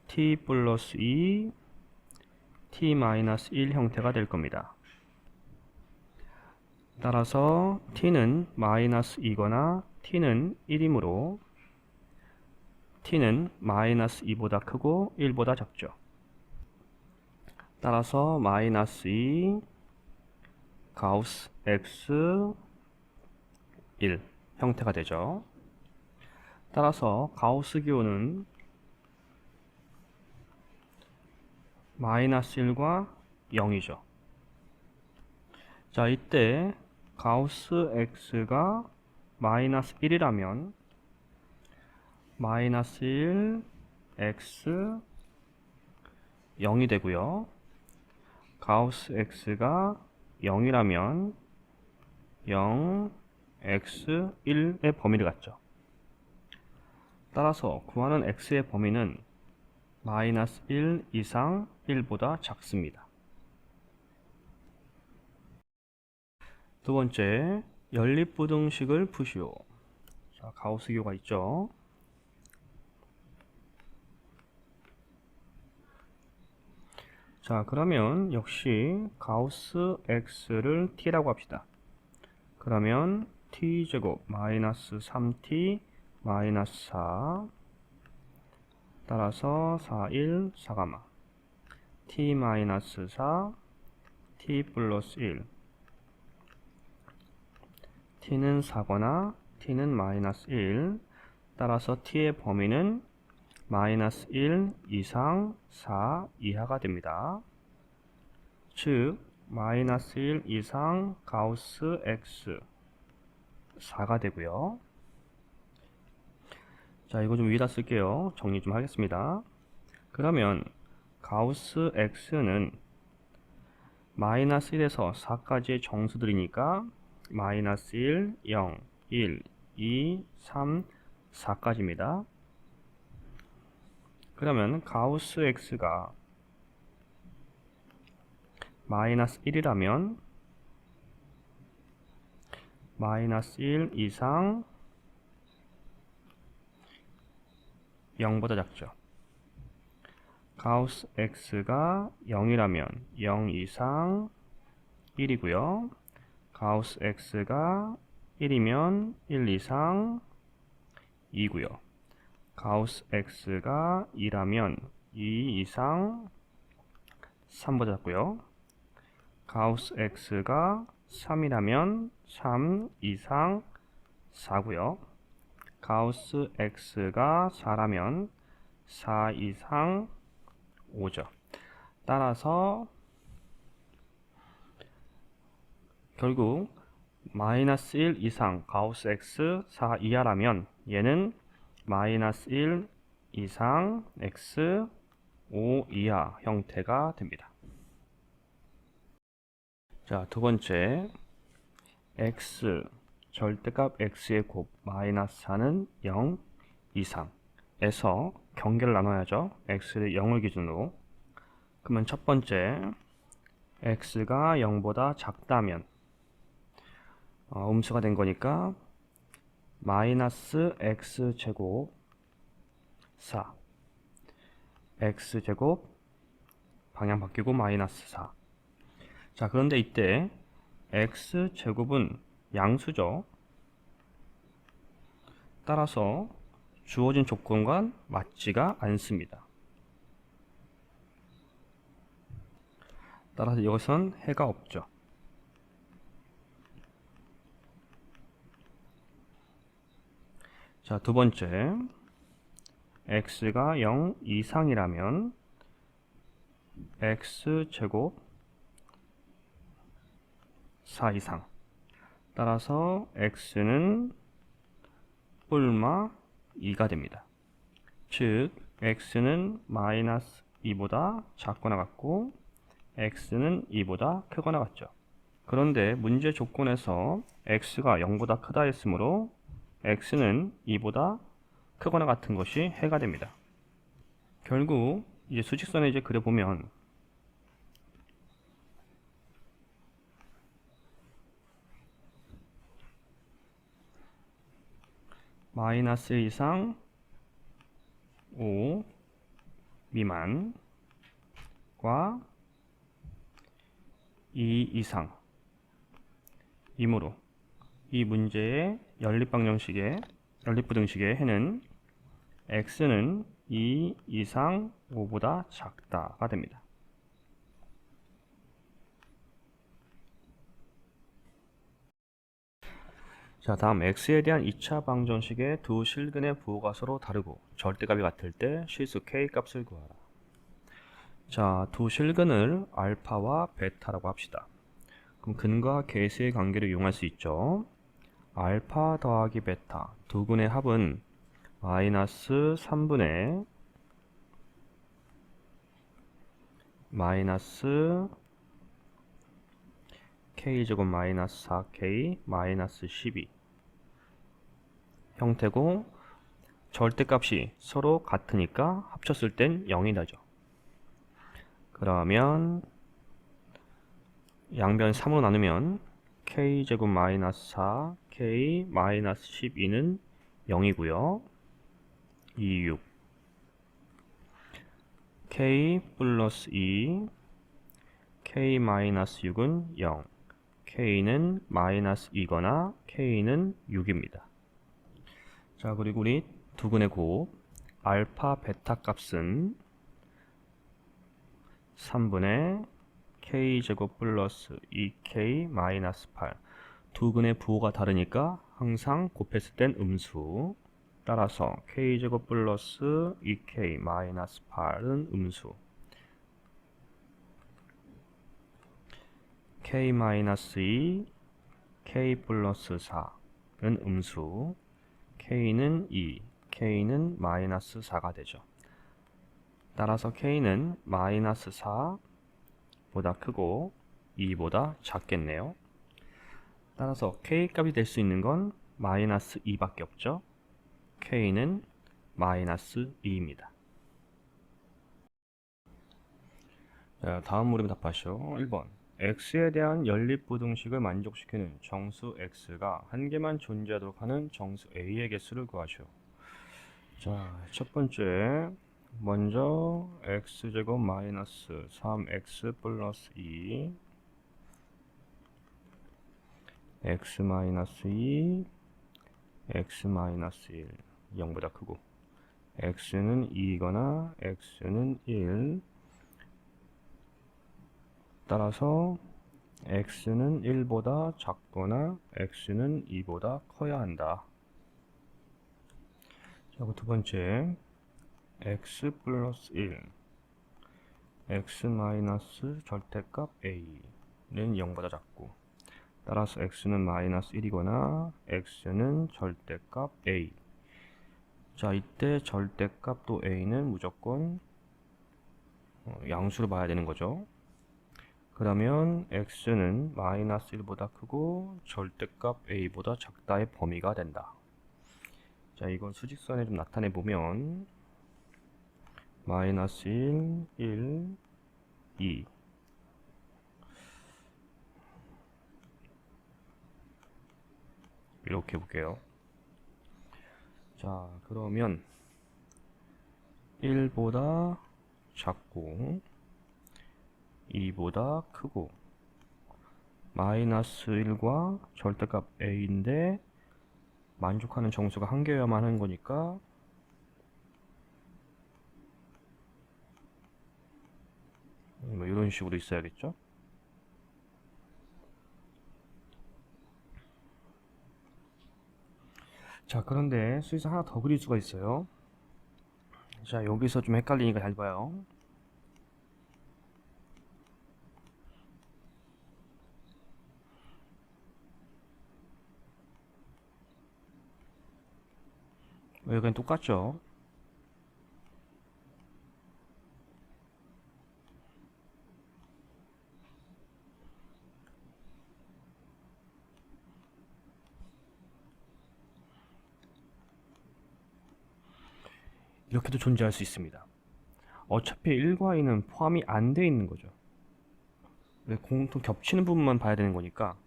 t 플러스 2 t 마이너스 1 형태가 될 겁니다. 따라서 t는 마이너스 2거나 t는 1이므로 t는 마이너스 2보다 크고 1보다 작죠. 따라서 마이너스 2 가우스 x 1 형태가 되죠. 따라서 가우스 기호는 마이너스 1과 0이죠. 자, 이때 가우스 x가 마이너스 1이라면 마이너스 1 x 0이 되고요. 가우스 x가 0이라면 0 x 1의 범위를 갖죠. 따라서 구하는 x의 범위는 마이너스 1 이상 1보다 작습니다. 두 번째, 연립부등식을 푸시오. 자, 가우스 기호가 있죠. 자, 그러면 역시 가우스 x를 t라고 합시다. 그러면 t제곱 마이너스 3t 마이너스 4 따라서 4, 1, 4가마 t 마이너스 4 t 플러스 1 t는 4거나 t는 마이너스 1 따라서 t의 범위는 마이너스 1 이상 4 이하가 됩니다. 즉 마이너스 1 이상 가우스 x 4가 되고요. 자, 이거 좀 위에다 쓸게요. 정리 좀 하겠습니다. 그러면 가우스 x는 마이너스 1에서 4까지의 정수들이니까 마이너스 1, 0, 1, 2, 3, 4까지입니다. 그러면 가우스 x가 마이너스 1이라면 마이너스 1 이상 0보다 작죠. 가우스 x가 0이라면 0 이상 1이고요. 가우스 x가 1이면 1 이상 2고요. 가우스 x가 2라면 2 이상 3보다 작고요. 가우스 x가 3이라면 3 이상 4고요. 가우스 x가 4라면 4 이상 5죠. 따라서 결국 마이너스 1 이상 가우스 x 4 이하라면 얘는 마이너스 1 이상 x 5 이하 형태가 됩니다. 자, 두 번째, x 절대값 x의 곱 마이너스 4는 0 이상에서 경계를 나눠야죠. x를 0을 기준으로. 그러면 첫 번째, x가 0보다 작다면 음수가 된 거니까 마이너스 x제곱 4 x제곱 방향 바뀌고 마이너스 4. 자, 그런데 이때 x제곱은 양수죠. 따라서 주어진 조건과 맞지가 않습니다. 따라서 이것은 해가 없죠. 자, 두 번째, x가 0 이상이라면 x제곱 4 이상. 따라서 x는 뿔마 2가 됩니다. 즉 x는 마이너스 2보다 작거나 같고 x는 2보다 크거나 같죠. 그런데 문제 조건에서 x가 0보다 크다 했으므로 x는 2보다 크거나 같은 것이 해가 됩니다. 결국 이제 수직선을 이제 그려보면 마이너스 1 이상 5 미만과 2 이상 이므로 이 문제의 연립부등식의 해는 x는 2 이상 5보다 작다가 됩니다. 자, 다음 x에 대한 2차 방정식의 두 실근의 부호가 서로 다르고 절대값이 같을 때 실수 k 값을 구하라. 자, 두 실근을 알파와 베타라고 합시다. 그럼 근과 계수의 관계를 이용할 수 있죠. 알파 더하기 베타 두 근의 합은 마이너스 3분의 마이너스 k제곱 마이너스 4k 마이너스 12 형태고, 절대값이 서로 같으니까 합쳤을 땐 0이 나죠. 그러면 양변 3으로 나누면 k제곱 마이너스 4 k 마이너스 12는 0이고요 2, 6 k 플러스 2 k 마이너스 6은 0 k는 마이너스 2거나 k는 6입니다. 자, 그리고 우리 두근의 곱 알파 베타 값은 3분의 k제곱 플러스 2k 마이너스 8 두근의 부호가 다르니까 항상 곱했을 땐 음수. 따라서 k제곱 플러스 2k 마이너스 8은 음수, k 마이너스 2 k 플러스 4는 음수, k는 2 k는 마이너스 4가 되죠. 따라서 k는 마이너스 4보다 크고 2보다 작겠네요. 따라서 k 값이 될 수 있는 건 마이너스 2밖에 없죠. k는 마이너스 2입니다. 자, 다음 물음 답하시오. 1번 x에 대한 연립부등식을 만족시키는 정수 x가 한 개만 존재하도록 하는 정수 a의 개수를 구하시오. 자, 첫 번째 먼저 x제곱 마이너스 3x 플러스 2 x 마이너스 2 x 마이너스 1 0보다 크고 x는 2거나 x는 1. 따라서 x는 1보다 작거나 x는 2보다 커야 한다. 자, 두 번째 x 플러스 1 x 마이너스 절대값 a는 0보다 작고, 따라서 x는 마이너스 1이거나 x는 절대값 a. 자, 이때 절대값 또 a는 무조건 양수로 봐야 되는 거죠. 그러면 x는 마이너스 1보다 크고 절대값 a보다 작다의 범위가 된다. 자, 이건 수직선에 좀 나타내 보면 마이너스 1, 1, 2 이렇게 볼게요. 자, 그러면 1보다 작고 2보다 크고 마이너스 1과 절대값 a인데 만족하는 정수가 한 개여야만 하는 거니까 뭐 이런 식으로 있어야겠죠. 자, 그런데 수에서 하나 더 그릴 수가 있어요. 자, 여기서 좀 헷갈리니까 잘 봐요. 여기는 똑같죠. 이렇게도 존재할 수 있습니다. 어차피 1과 2는 포함이 안 돼 있는 거죠. 공통 겹치는 부분만 봐야 되는 거니까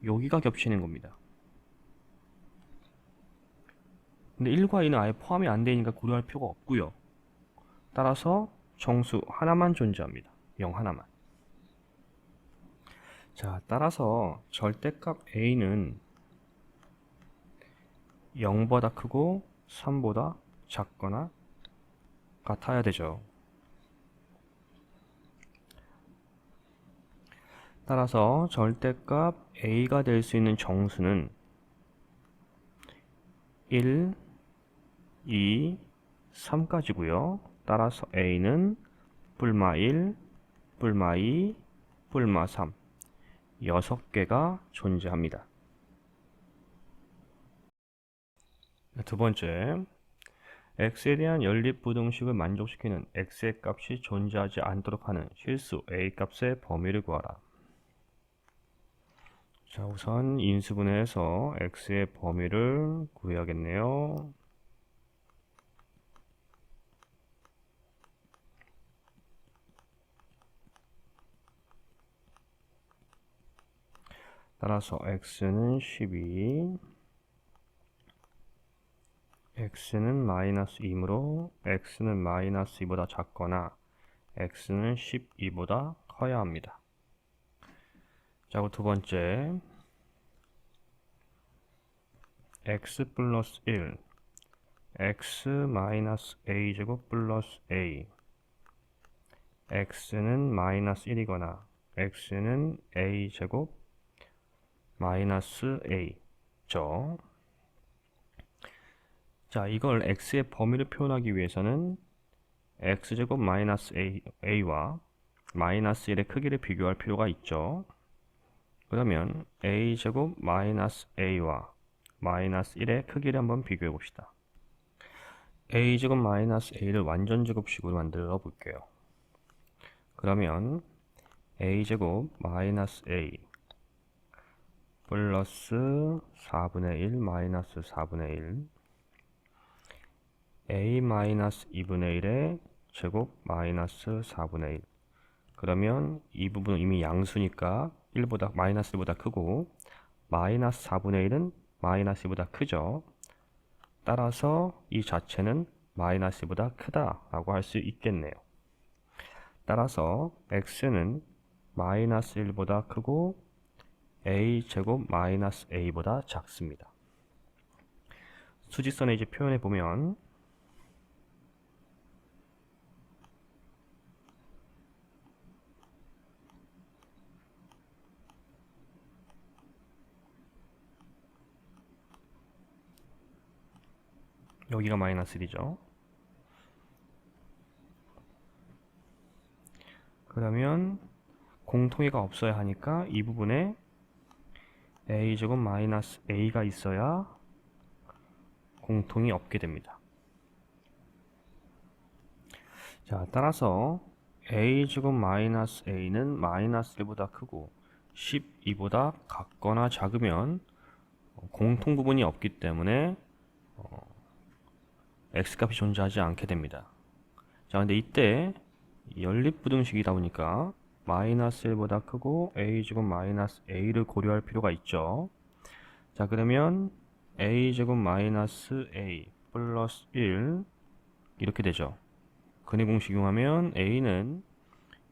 여기가 겹치는 겁니다. 근데 1과 2는 아예 포함이 안 되니까 고려할 필요가 없고요. 따라서 정수 하나만 존재합니다. 0 하나만. 자, 따라서 절대값 a는 0보다 크고 3보다 작거나 같아야 되죠. 따라서 절대값 a가 될 수 있는 정수는 1, 2, 3까지고요. 따라서 A는 뿔마 1, 뿔마 2, 뿔마 3 6개가 존재합니다. 두 번째, x에 대한 연립부등식을 만족시키는 x의 값이 존재하지 않도록 하는 실수 a 값의 범위를 구하라. 자, 우선 인수분해해서 x의 범위를 구해야겠네요. 따라서 x는 12, x는 마이너스 2이므로 x는 마이너스 2보다 작거나 x는 12보다 커야 합니다. 자, 두 번째, x 플러스 1, x 마이너스 a제곱 플러스 a, x는 마이너스 1이거나 x는 a제곱 마이너스 a죠. 자, 이걸 x의 범위를 표현하기 위해서는 x제곱 마이너스 a와 마이너스 1의 크기를 비교할 필요가 있죠. 그러면 a제곱 마이너스 a와 마이너스 1의 크기를 한번 비교해 봅시다. a제곱 마이너스 a를 완전제곱식으로 만들어 볼게요. 그러면 a제곱 마이너스 a 플러스 4분의 1 마이너스 4분의 1 a 마이너스 2분의 1의 제곱 마이너스 4분의 1. 그러면 이 부분은 이미 양수니까 1보다 마이너스 1보다 크고 마이너스 4분의 1은 마이너스 2보다 크죠. 따라서 이 자체는 마이너스 2보다 크다라고 할 수 있겠네요. 따라서 x는 마이너스 1보다 크고 a 제곱 마이너스 a보다 작습니다. 수직선에 이제 표현해 보면 여기가 마이너스 1이죠. 그러면 공통이가 없어야 하니까 이 부분에 a제곱 마이너스 a가 있어야 공통이 없게 됩니다. 자, 따라서 a제곱 마이너스 a는 마이너스 1보다 크고 12보다 같거나 작으면 공통 부분이 없기 때문에 x값이 존재하지 않게 됩니다. 자, 근데 이때 연립부등식이다 보니까 마이너스 1보다 크고 a제곱 마이너스 a를 고려할 필요가 있죠. 자, 그러면 a제곱 마이너스 a 플러스 1 이렇게 되죠. 근의 공식 이용하면 a는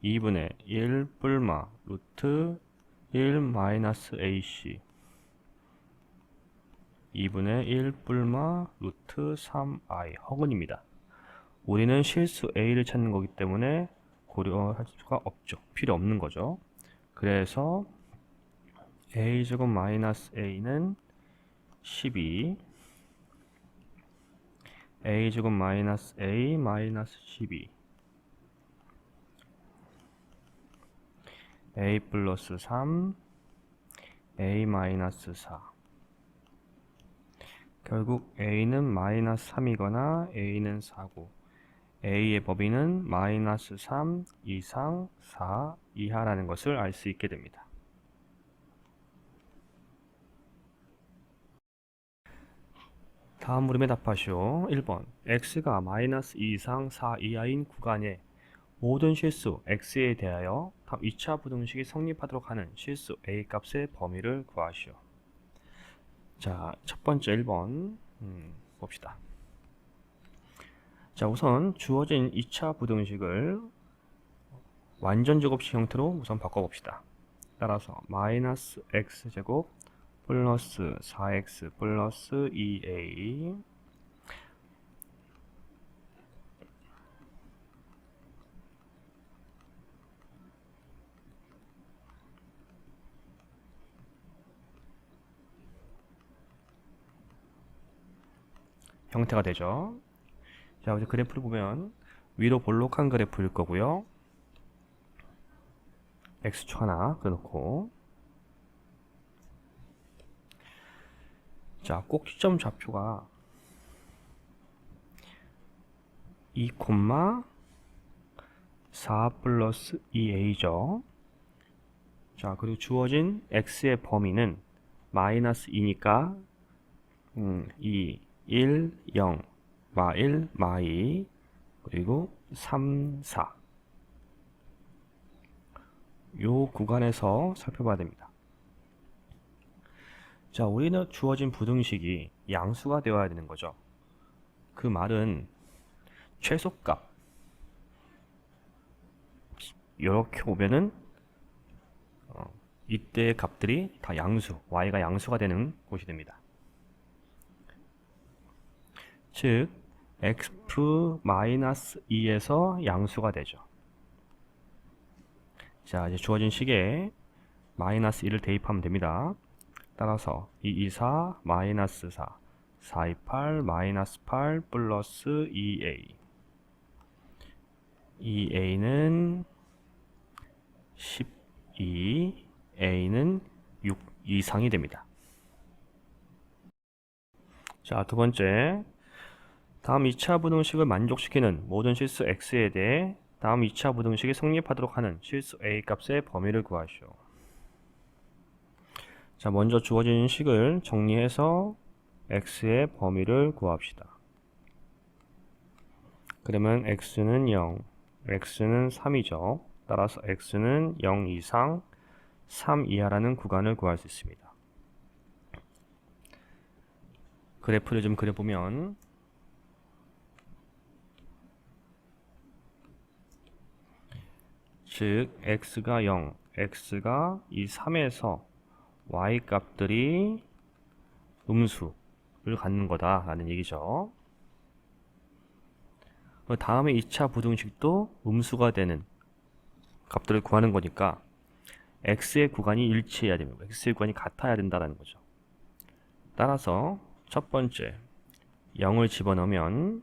2분의 1 뿔마 루트 1 마이너스 ac 2분의 1 뿔마 루트 3i 허근입니다. 우리는 실수 a를 찾는 거기 때문에 고려할 수가 없죠. 필요 없는 거죠. 그래서 a제곱 마이너스 a는 12 a제곱 마이너스 a 마이너스 12 a 플러스 3 a 마이너스 4 결국 a는 마이너스 3이거나 a는 4고 a의 범위는 마이너스 3 이상 4 이하라는 것을 알 수 있게 됩니다. 다음 물음에 답하시오. 1번 x가 마이너스 2 이상 4 이하인 구간에 모든 실수 x에 대하여 2차 부등식이 성립하도록 하는 실수 a 값의 범위를 구하시오. 자, 첫 번째 1번 봅시다. 자, 우선 주어진 2차 부등식을 완전제곱식 형태로 우선 바꿔봅시다. 따라서 마이너스 x제곱 플러스 4x 플러스 2a 형태가 되죠. 자, 이제 그래프를 보면 위로 볼록한 그래프일 거고요. X축 하나 그려놓고, 자, 꼭지점 좌표가 2,4 플러스 2a죠. 자, 그리고 주어진 x의 범위는 마이너스 2니까 2, 1, 0, 마 1, 마 2, 그리고 3, 4. 요 구간에서 살펴봐야 됩니다. 자, 우리는 주어진 부등식이 양수가 되어야 되는 거죠. 그 말은 최소값 이렇게 오면은 이때의 값들이 다 양수, y가 양수가 되는 곳이 됩니다. 즉 x-2에서 양수가 되죠. 자, 이제 주어진 식에 마이너스 1을 대입하면 됩니다. 따라서 224 마이너스 4 428 마이너스 8 플러스 2a 2a는 12 a는 6 이상이 됩니다. 자, 두 번째, 다음 2차 부등식을 만족시키는 모든 실수 x에 대해 다음 2차 부등식이 성립하도록 하는 실수 a 값의 범위를 구하시오. 자, 먼저 주어진 식을 정리해서 x의 범위를 구합시다. 그러면 x는 0, x는 3이죠. 따라서 x는 0 이상, 3 이하라는 구간을 구할 수 있습니다. 그래프를 좀 그려보면 즉 x가 0, x가 이 3에서 y 값들이 음수를 갖는 거다라는 얘기죠. 다음에 2차 부등식도 음수가 되는 값들을 구하는 거니까 x의 구간이 일치해야 됩니다. x의 구간이 같아야 된다는 거죠. 따라서 첫 번째 0을 집어넣으면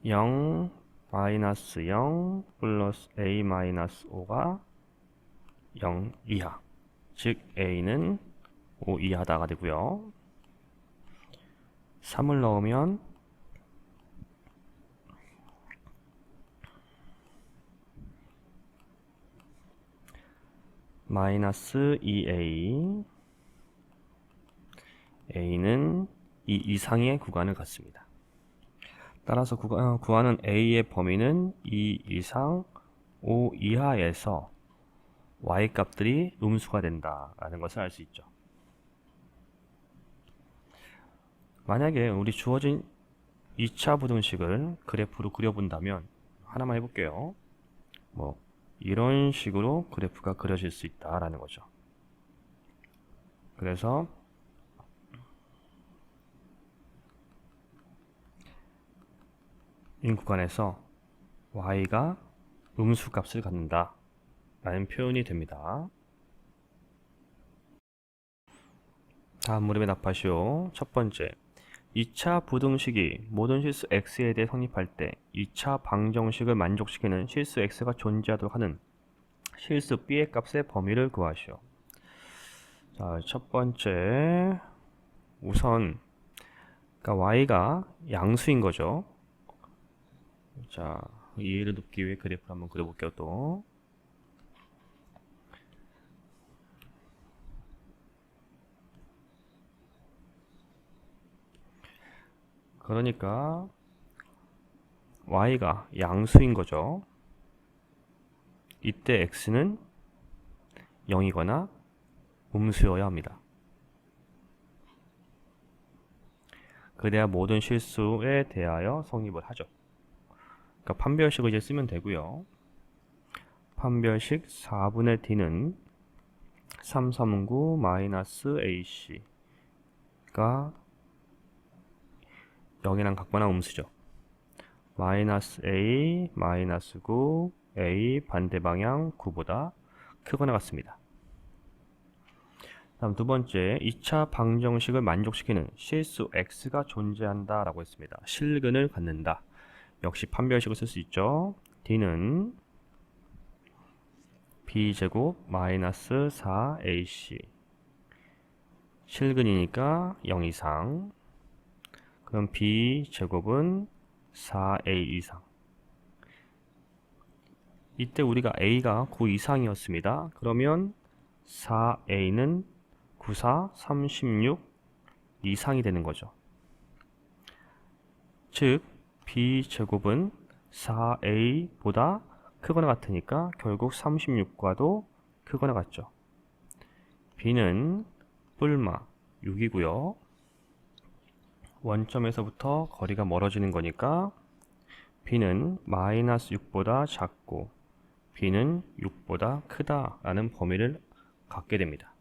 0 마이너스 0 플러스 a 마이너스 5가 0 이하, 즉 a는 5 이하다가 되고요. 3을 넣으면 마이너스 2a, a는 2 이상의 구간을 갖습니다. 따라서 구하는 a의 범위는 2 이상 5 이하에서 y 값들이 음수가 된다라는 것을 알 수 있죠. 만약에 우리 주어진 2차 부등식을 그래프로 그려본다면 하나만 해볼게요. 이런 식으로 그래프가 그려질 수 있다라는 거죠. 그래서 이 구간에서 y가 음수 값을 갖는다 라는 표현이 됩니다. 다음 물음에 답하시오. 첫 번째, 2차 부등식이 모든 실수 x에 대해 성립할 때 2차 방정식을 만족시키는 실수 x가 존재하도록 하는 실수 b의 값의 범위를 구하시오. 자, 첫 번째, 우선 그러니까 y가 양수인 거죠. 자, 이해를 돕기 위해 그래프를 한번 그려볼게요. 또 그러니까 y가 양수인 거죠. 이때 x는 0이거나 음수여야 합니다. 그래야 모든 실수에 대하여 성립을 하죠. 그러니까 판별식을 이제 쓰면 되고요. 판별식 4분의 d는 3, 3, 9 마이너스 ac가 0이랑 같거나 음수죠. 마이너스 a 마이너스 9 a 반대 방향 9보다 크거나 같습니다. 다음 두 번째, 2차 방정식을 만족시키는 실수 x가 존재한다 라고 했습니다. 실근을 갖는다. 역시 판별식을 쓸 수 있죠. d는 b제곱 마이너스 4ac 실근이니까 0 이상. 그럼 b제곱은 4a 이상. 이때 우리가 a가 9 이상이었습니다. 그러면 4a는 9, 4, 36 이상이 되는 거죠. 즉 b제곱은 4a보다 크거나 같으니까 결국 36과도 크거나 같죠. b는 뿔마 6이고요. 원점에서부터 거리가 멀어지는 거니까 b는 마이너스 6보다 작고 b는 6보다 크다 라는 범위를 갖게 됩니다.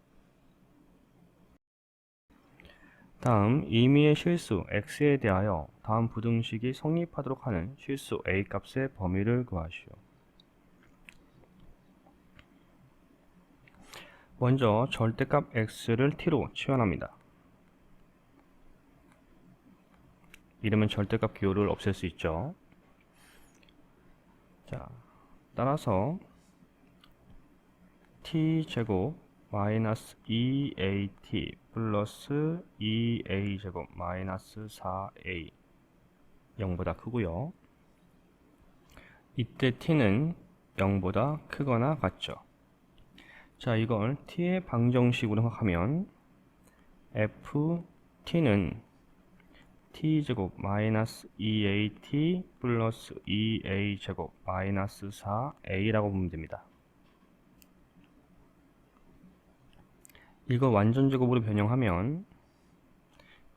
다음 임의의 실수 x에 대하여 다음 부등식이 성립하도록 하는 실수 a 값의 범위를 구하시오. 먼저 절대값 x를 t로 치환합니다. 이러면 절대값 기호를 없앨 수 있죠. 자, 따라서 t제곱 마이너스 2at 플러스 2a제곱 마이너스 4a 0보다 크고요. 이때 t는 0보다 크거나 같죠. 자, 이걸 t의 방정식으로 하면 ft는 t제곱 마이너스 2at 플러스 2a제곱 마이너스 4a라고 보면 됩니다. 이거 완전제곱으로 변형하면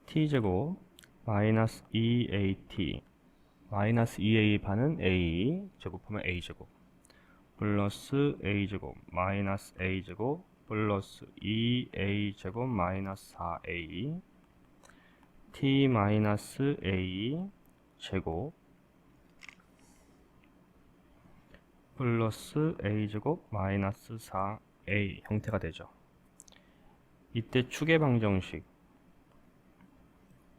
t제곱 마이너스 2at 마이너스 2a 반은 a 제곱하면 a제곱 플러스 a제곱 마이너스 a제곱 플러스 2a제곱 마이너스 4a t 마이너스 a 제곱 플러스 a제곱 마이너스 4a 형태가 되죠. 이때 축의 방정식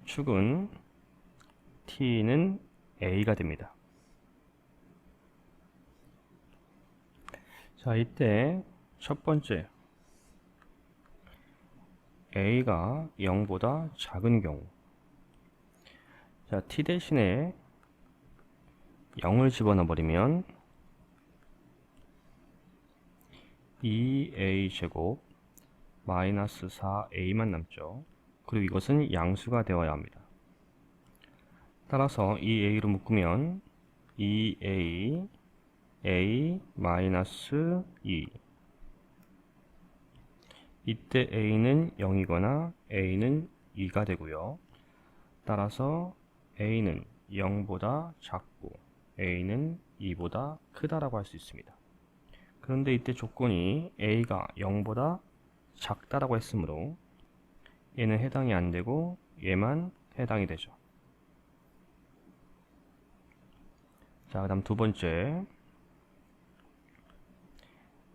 축은 t는 a가 됩니다. 자, 이때 첫 번째 a가 0보다 작은 경우, 자, t 대신에 0을 집어넣어 버리면 2a제곱 마이너스 4a만 남죠. 그리고 이것은 양수가 되어야 합니다. 따라서 이 a로 묶으면 2a a 마이너스 2 이때 a는 0이거나 a는 2가 되고요. 따라서 a는 0보다 작고 a는 2보다 크다라고 할 수 있습니다. 그런데 이때 조건이 a가 0보다 작다라고 했으므로 얘는 해당이 안 되고 얘만 해당이 되죠. 자, 그 다음 두 번째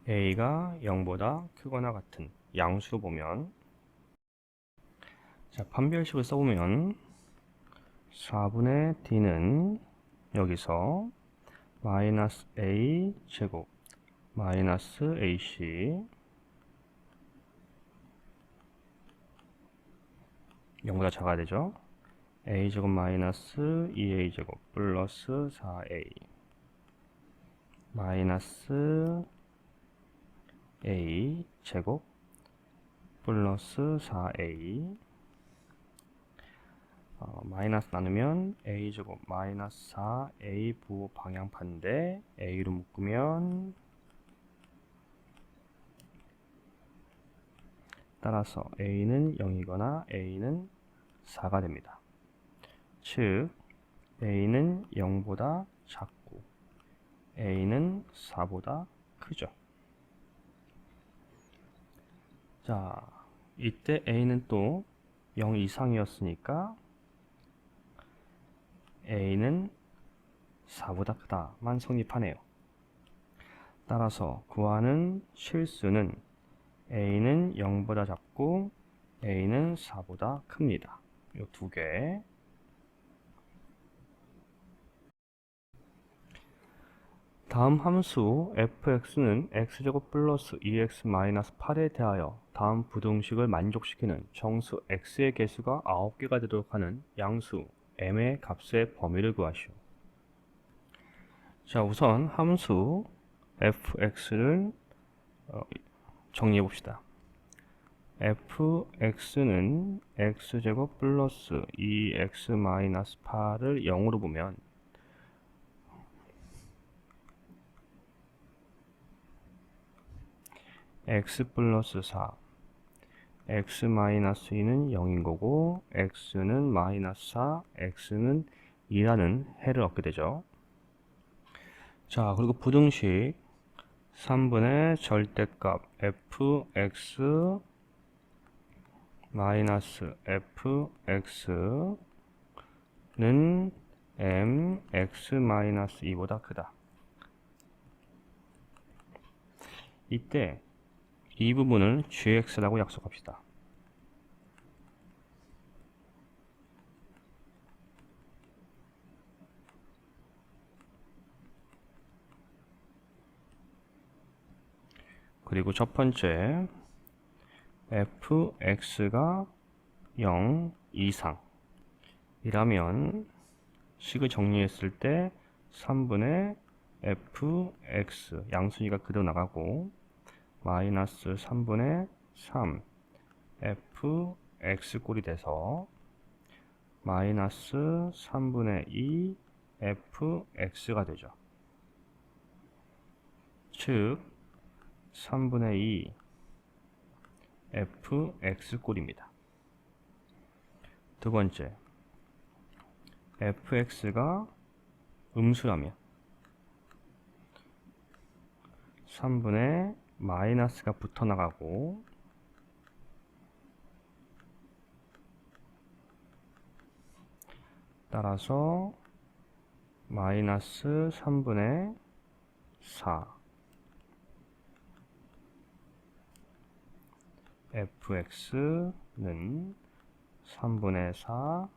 a가 0보다 크거나 같은 양수로 보면, 자, 판별식을 써보면 4분의 d는 여기서 마이너스 a 제곱 마이너스 ac 0보다 작아야 되죠. a제곱 마이너스 2a제곱 플러스 4a 마이너스 a 제곱 플러스 4a 마이너스 나누면 a제곱 마이너스 4a 부호 방향판인데 a로 묶으면 따라서 a는 0이거나 a는 4가 됩니다. 즉 a는 0보다 작고 a는 4보다 크죠. 자, 이때 a는 또 0 이상이었으니까 a는 4보다 크다만 성립하네요. 따라서 구하는 실수는 a는 0보다 작고 a는 4보다 큽니다. 이 두 개. 다음 함수 fx는 x제곱 플러스 2x 마이너스 8에 대하여 다음 부등식을 만족시키는 정수 x의 개수가 9개가 되도록 하는 양수 m의 값의 범위를 구하시오. 자, 우선 함수 fx를 정리해 봅시다. fx는 x제곱 플러스 2x 마이너스 8을 0으로 보면 x 플러스 4, x 마이너스 2는 0인 거고 x는 마이너스 4, x는 2라는 해를 얻게 되죠. 자, 그리고 부등식 3분의 절대값 fx 마이너스 fx는 mx 마이너스 2보다 크다. 이때 이 부분을 gx라고 약속합시다. 그리고 첫 번째 fx가 0 이상 이라면 식을 정리했을 때 3분의 fx 양순위가 그대로 나가고 마이너스 3분의 3 fx 꼴이 돼서 마이너스 3분의 2 fx가 되죠. 즉 3분의 2 fx 꼴입니다. 두 번째 fx가 음수라면 3분의 마이너스가 붙어 나가고 따라서 마이너스 3분의 4 fx는 3분의 4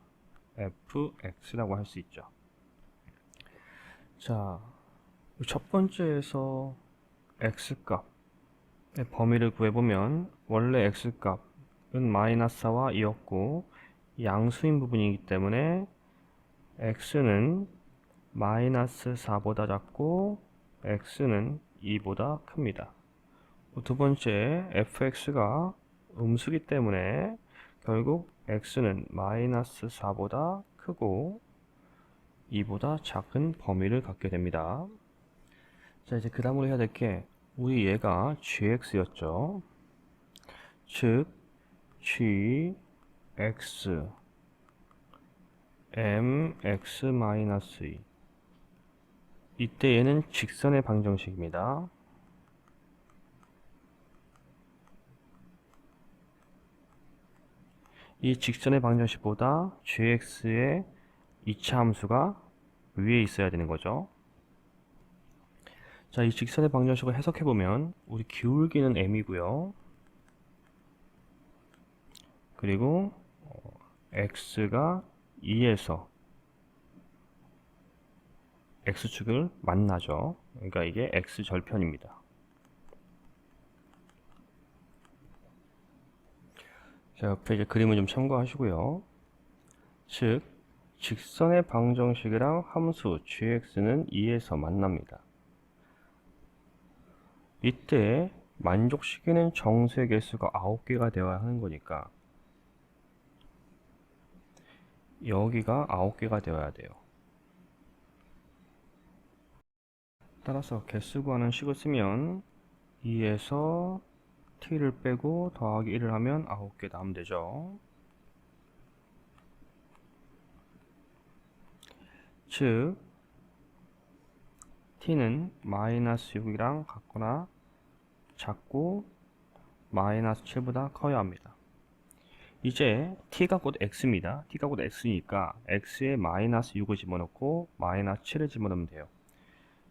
fx라고 할 수 있죠. 자, 첫 번째에서 x값의 범위를 구해보면 원래 x값은 마이너스 4와 2였고 양수인 부분이기 때문에 x는 마이너스 4보다 작고 x는 2보다 큽니다. 두 번째 fx가 음수기 때문에 결국 x는 마이너스 4보다 크고 2보다 작은 범위를 갖게 됩니다. 자, 이제 그 다음으로 해야 될 게 우리 얘가 gx였죠. 즉 gx mx-2 이때 얘는 직선의 방정식입니다. 이 직선의 방정식보다 gx의 2차 함수가 위에 있어야 되는 거죠. 자, 이 직선의 방정식을 해석해보면 우리 기울기는 m이고요. 그리고 x가 2에서 x축을 만나죠. 그러니까 이게 x절편입니다. 자, 옆에 이제 그림을 좀 참고하시고요. 즉, 직선의 방정식이랑 함수 gx는 2에서 만납니다. 이때 만족시키는 정수의 개수가 9개가 되어야 하는 거니까 여기가 9개가 되어야 돼요. 따라서 개수 구하는 식을 쓰면 2에서 t를 빼고 더하기 1을 하면 9개 나오면 되죠. 즉 t는 마이너스 6이랑 같거나 작고 마이너스 7보다 커야 합니다. 이제 t가 곧 x입니다. t가 곧 x니까 x에 마이너스 6을 집어넣고 마이너스 7을 집어넣으면 돼요.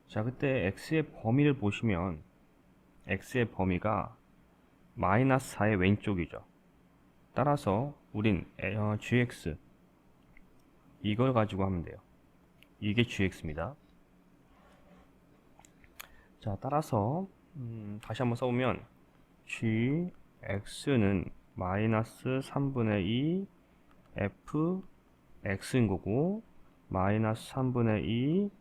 자, 그때 x의 범위를 보시면 x의 범위가 마이너스 4의 왼쪽이죠. 따라서 우린 gx 이걸 가지고 하면 돼요. 이게 gx입니다. 자, 따라서 다시 한번 써보면 gx는 마이너스 3분의 2 fx인 거고, 마이너스 3분의 2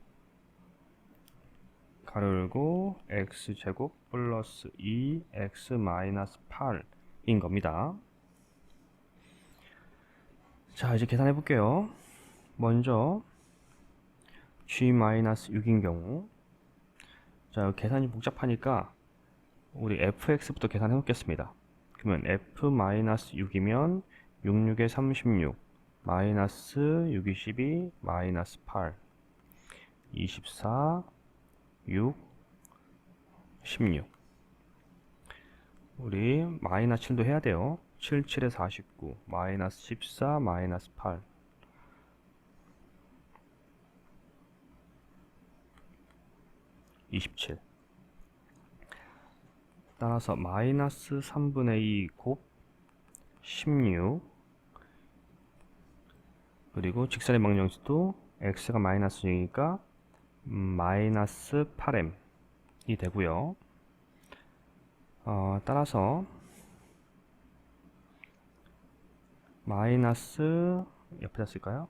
가로 열고 x제곱 플러스 2x 마이너스 8인 겁니다. 자, 이제 계산해 볼게요. 먼저 g-6인 경우, 자, 계산이 복잡하니까 우리 fx부터 계산해 놓겠습니다. 그러면 f-6이면 66에 36 마이너스 6이 12 마이너스 8 24 6 16 우리 마이너스 7도 해야 돼요. 7, 7에 49 마이너스 14 마이너스 8 27. 따라서 마이너스 3분의 2 곱 16, 그리고 직선의 방정식도 x가 마이너스 6이니까 마이너스 8m이 되고요. 따라서 마이너스 옆에다 쓸까요?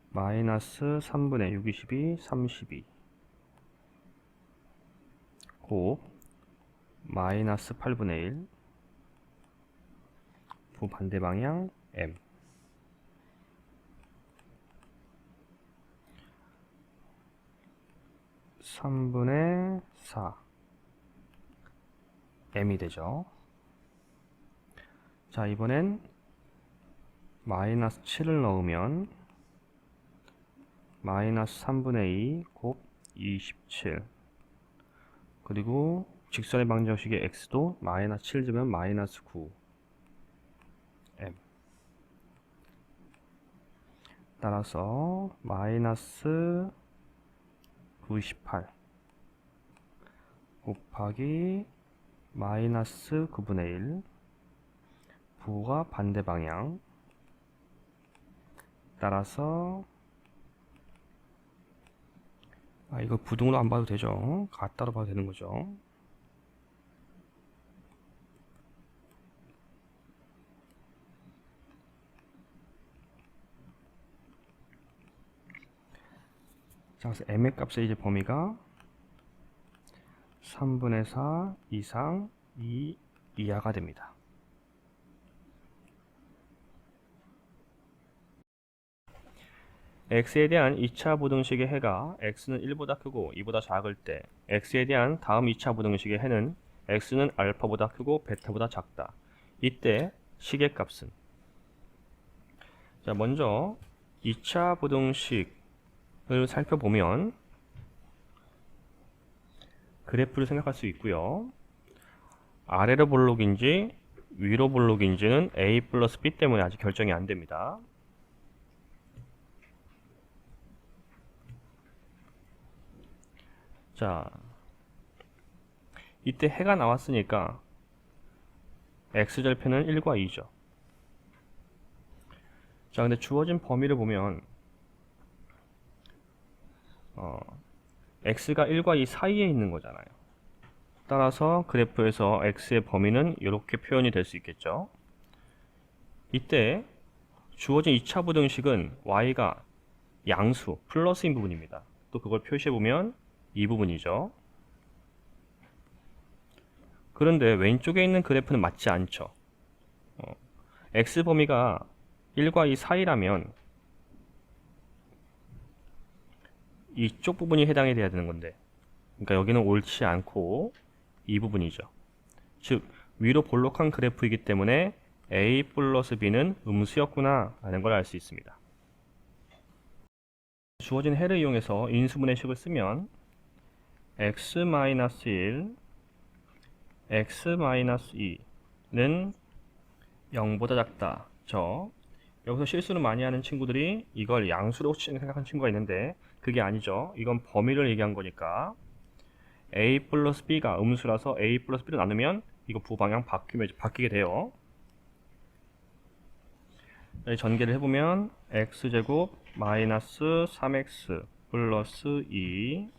마이너스 3분의 6, 22, 32 곱 마이너스 8분의 1 부반대 방향 m 3분의 4 m이 되죠. 자, 이번엔 마이너스 7을 넣으면 마이너스 3분의 2 곱 27, 그리고 직선의 방정식의 x도 마이너스 7 주면 마이너스 9 m, 따라서 마이너스 98 곱하기 마이너스 9분의 1 부가 반대 방향, 따라서 이거 부등으로 안 봐도 되죠. 같다로 봐도 되는 거죠. 자, 그래서 m의 값의 이제 범위가 3분의 4 이상 2 이하가 됩니다. x에 대한 2차 부등식의 해가 x는 1보다 크고 2보다 작을 때, x에 대한 다음 2차 부등식의 해는 x는 알파보다 크고 베타보다 작다. 이때 식의 값은, 자, 먼저 2차 부등식을 살펴보면 그래프를 생각할 수 있고요. 아래로 볼록인지 위로 볼록인지는 a 플러스 b 때문에 아직 결정이 안 됩니다. 자, 이때 해가 나왔으니까 x절편은 1과 2죠. 자, 근데 주어진 범위를 보면 x가 1과 2 사이에 있는 거잖아요. 따라서 그래프에서 x의 범위는 이렇게 표현이 될 수 있겠죠. 이때 주어진 2차 부등식은 y가 양수 플러스인 부분입니다. 또 그걸 표시해보면 이 부분이죠. 그런데 왼쪽에 있는 그래프는 맞지 않죠. x 범위가 1과 2 사이라면 이쪽 부분이 해당이 돼야 되는 건데, 그러니까 여기는 옳지 않고 이 부분이죠. 즉 위로 볼록한 그래프이기 때문에 a 플러스 b는 음수였구나 라는 걸 알 수 있습니다. 주어진 해를 이용해서 인수분해 식을 쓰면 x-1 x-2는 0보다 작다. 여기서 실수를 많이 하는 친구들이 이걸 양수로 생각하는 친구가 있는데 그게 아니죠. 이건 범위를 얘기한 거니까 a 플러스 b가 음수라서 a 플러스 b로 나누면 이거 부방향 바뀌게 돼요. 전개를 해보면 x제곱 마이너스 3x 플러스 2.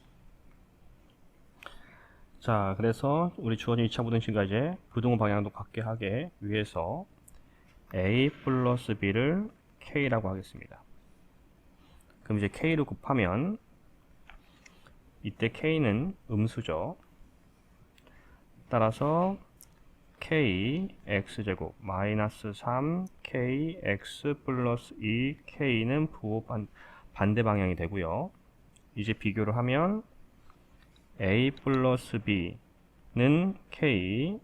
자, 그래서 우리 주어진 2차 부등식과 이제 부등호 방향도 같게 하게 위해서 a 플러스 b를 k라고 하겠습니다. 그럼 이제 k로 곱하면 이때 k는 음수죠. 따라서 k x제곱 마이너스 3 k x 플러스 2 k는 부호 반대 방향이 되고요. 이제 비교를 하면 a 플러스 b는 k,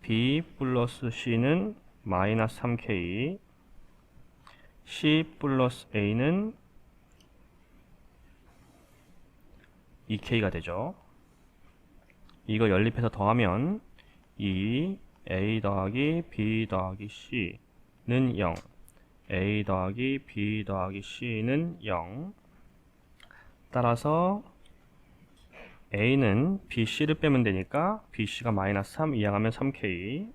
b 플러스 c는 마이너스 3k, c 플러스 a는 2k가 되죠. 이거 연립해서 더하면 2 a 더하기 b 더하기 c는 0, a 더하기 b 더하기 c는 0. 따라서 a는 bc를 빼면 되니까 bc가 마이너스 3 이항하면 3k,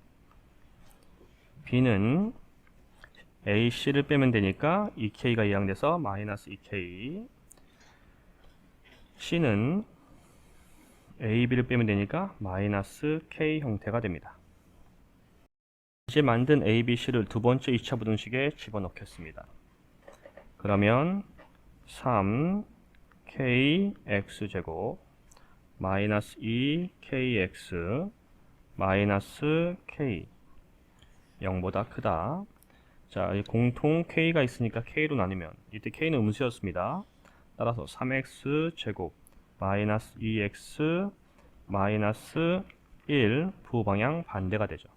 b는 ac를 빼면 되니까 2k가 이항돼서 마이너스 2k, c는 AB를 빼면 되니까 마이너스 K 형태가 됩니다. 이제 만든 ABC를 두 번째 2차 부등식에 집어넣겠습니다. 그러면 3KX제곱 마이너스 2KX 마이너스 K 0보다 크다. 자, 공통 K가 있으니까 K로 나누면 이때 K는 음수였습니다. 따라서 3X제곱 마이너스 2x 마이너스 1 부호방향 반대가 되죠.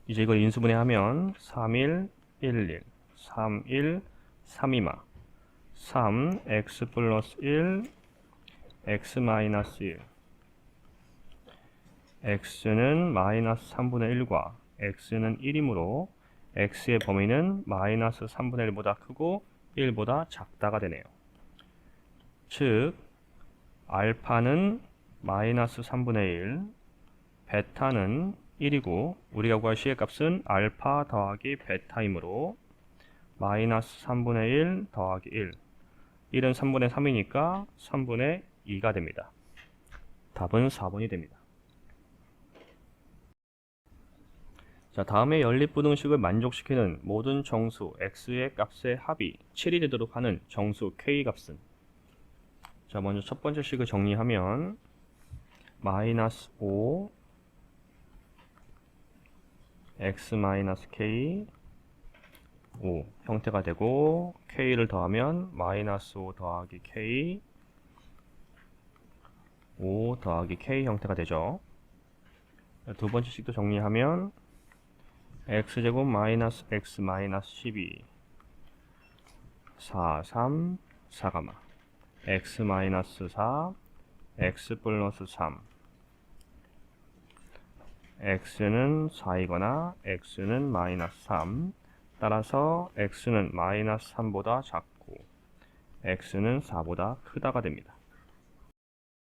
이제 이걸 인수분해하면 31, 11, 31, 32마 3x 플러스 1 x 마이너스 1 x는 마이너스 3분의 1과 x는 1이므로 x의 범위는 마이너스 3분의 1보다 크고 1보다 작다가 되네요. 즉 알파는 마이너스 3분의 1, 베타는 1이고 우리가 구할 시의 값은 알파 더하기 베타이므로 마이너스 3분의 1 더하기 1, 1은 3분의 3이니까 3분의 2가 됩니다. 답은 4번이 됩니다. 자, 다음에 연립부등식을 만족시키는 모든 정수 x의 값의 합이 7이 되도록 하는 정수 k 값은, 자, 먼저 첫 번째 식을 정리하면 마이너스 5 x 마이너스 k 5 형태가 되고 k를 더하면 마이너스 5 더하기 k 5 더하기 k 형태가 되죠. 두 번째 식도 정리하면 x제곱 마이너스 x 마이너스 12 4 3 4가마 x 마이너스 4 x 플러스 3 x는 4이거나 x는 마이너스 3, 따라서 x는 마이너스 3보다 작고 x는 4보다 크다가 됩니다.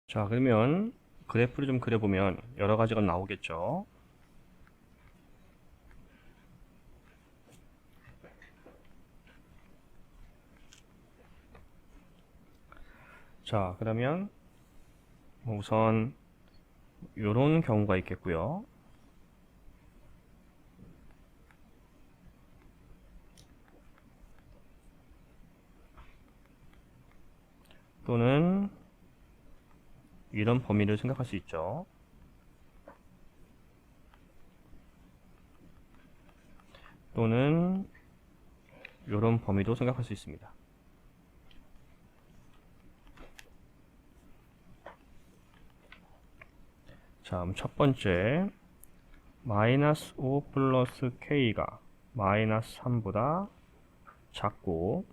자, 그러면 그래프를 좀 그려보면 여러 가지가 나오겠죠. 자, 그러면 우선 이런 경우가 있겠고요. 또는 이런 범위를 생각할 수 있죠. 또는 이런 범위도 생각할 수 있습니다. 자, 그럼 첫 번째 마이너스 5 플러스 k가 마이너스 3보다 작고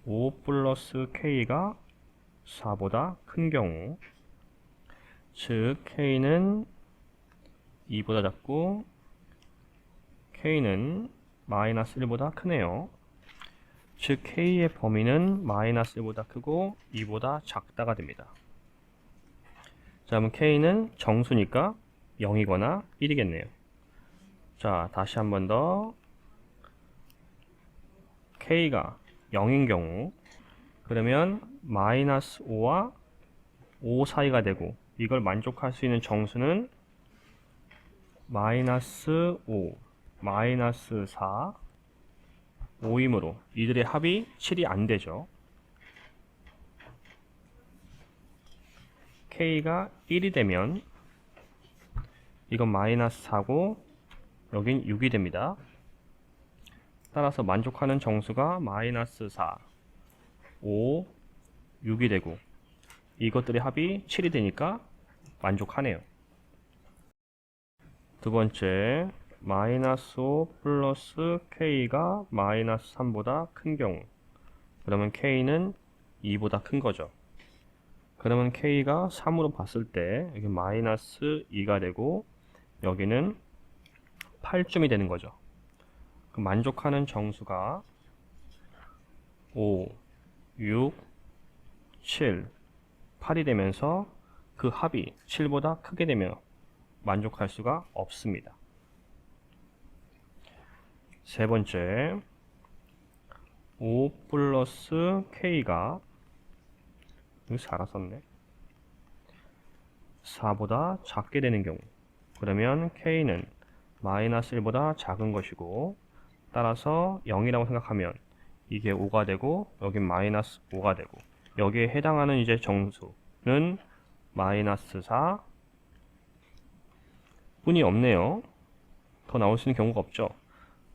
5 플러스 k가 4보다 큰 경우, 즉 k는 2보다 작고 k는 마이너스 1보다 크네요. 즉 k의 범위는 마이너스 1보다 크고 2보다 작다가 됩니다. 자, 그러면 k는 정수니까 0이거나 1이겠네요. 자, 다시 한 번 더. k가 0인 경우 그러면 마이너스 5와 5 사이가 되고, 이걸 만족할 수 있는 정수는 마이너스 5, 마이너스 4, 5이므로 이들의 합이 7이 안 되죠. k가 1이 되면 이건 마이너스 4고 여긴 6이 됩니다. 따라서 만족하는 정수가 마이너스 4, 5, 6이 되고 이것들의 합이 7이 되니까 만족하네요. 두 번째, 마이너스 5 플러스 k가 마이너스 3보다 큰 경우, 그러면 k는 2보다 큰 거죠. 그러면 k가 3으로 봤을 때 여기 마이너스 2가 되고 여기는 8쯤이 되는 거죠. 그럼 만족하는 정수가 5, 6, 7, 8이 되면서 그 합이 7보다 크게 되며 만족할 수가 없습니다. 세 번째, 5 플러스 k가 여기 4가 썼네. 4보다 작게 되는 경우, 그러면 k는 마이너스 1보다 작은 것이고, 따라서 0이라고 생각하면 이게 5가 되고 여긴 마이너스 5가 되고, 여기에 해당하는 이제 정수는 마이너스 4 뿐이 없네요. 더 나올 수 있는 경우가 없죠.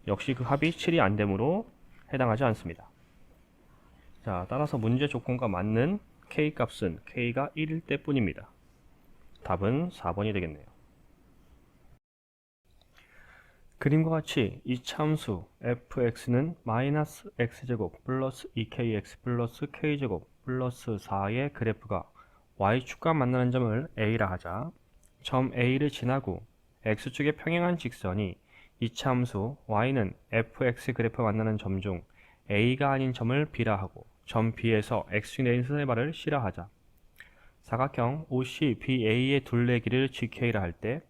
역시 그 합이 7이 안 되므로 해당하지 않습니다. 자, 따라서 문제 조건과 맞는 k 값은 k가 1일 때 뿐입니다. 답은 4번이 되겠네요. 그림과 같이 이 참수 fx는 마이너스 x제곱 플러스 2kx 플러스 k제곱 플러스 4의 그래프가 y축과 만나는 점을 A라 하자. 점 A를 지나고 x축에 평행한 직선이 이 참수 y는 fx 그래프가 만나는 점 중 A가 아닌 점을 B라 하고, 점 B에서 x축 내린 선의 발을 C라 하자. 사각형 OCBA의 둘레 길이를 GK라 할 때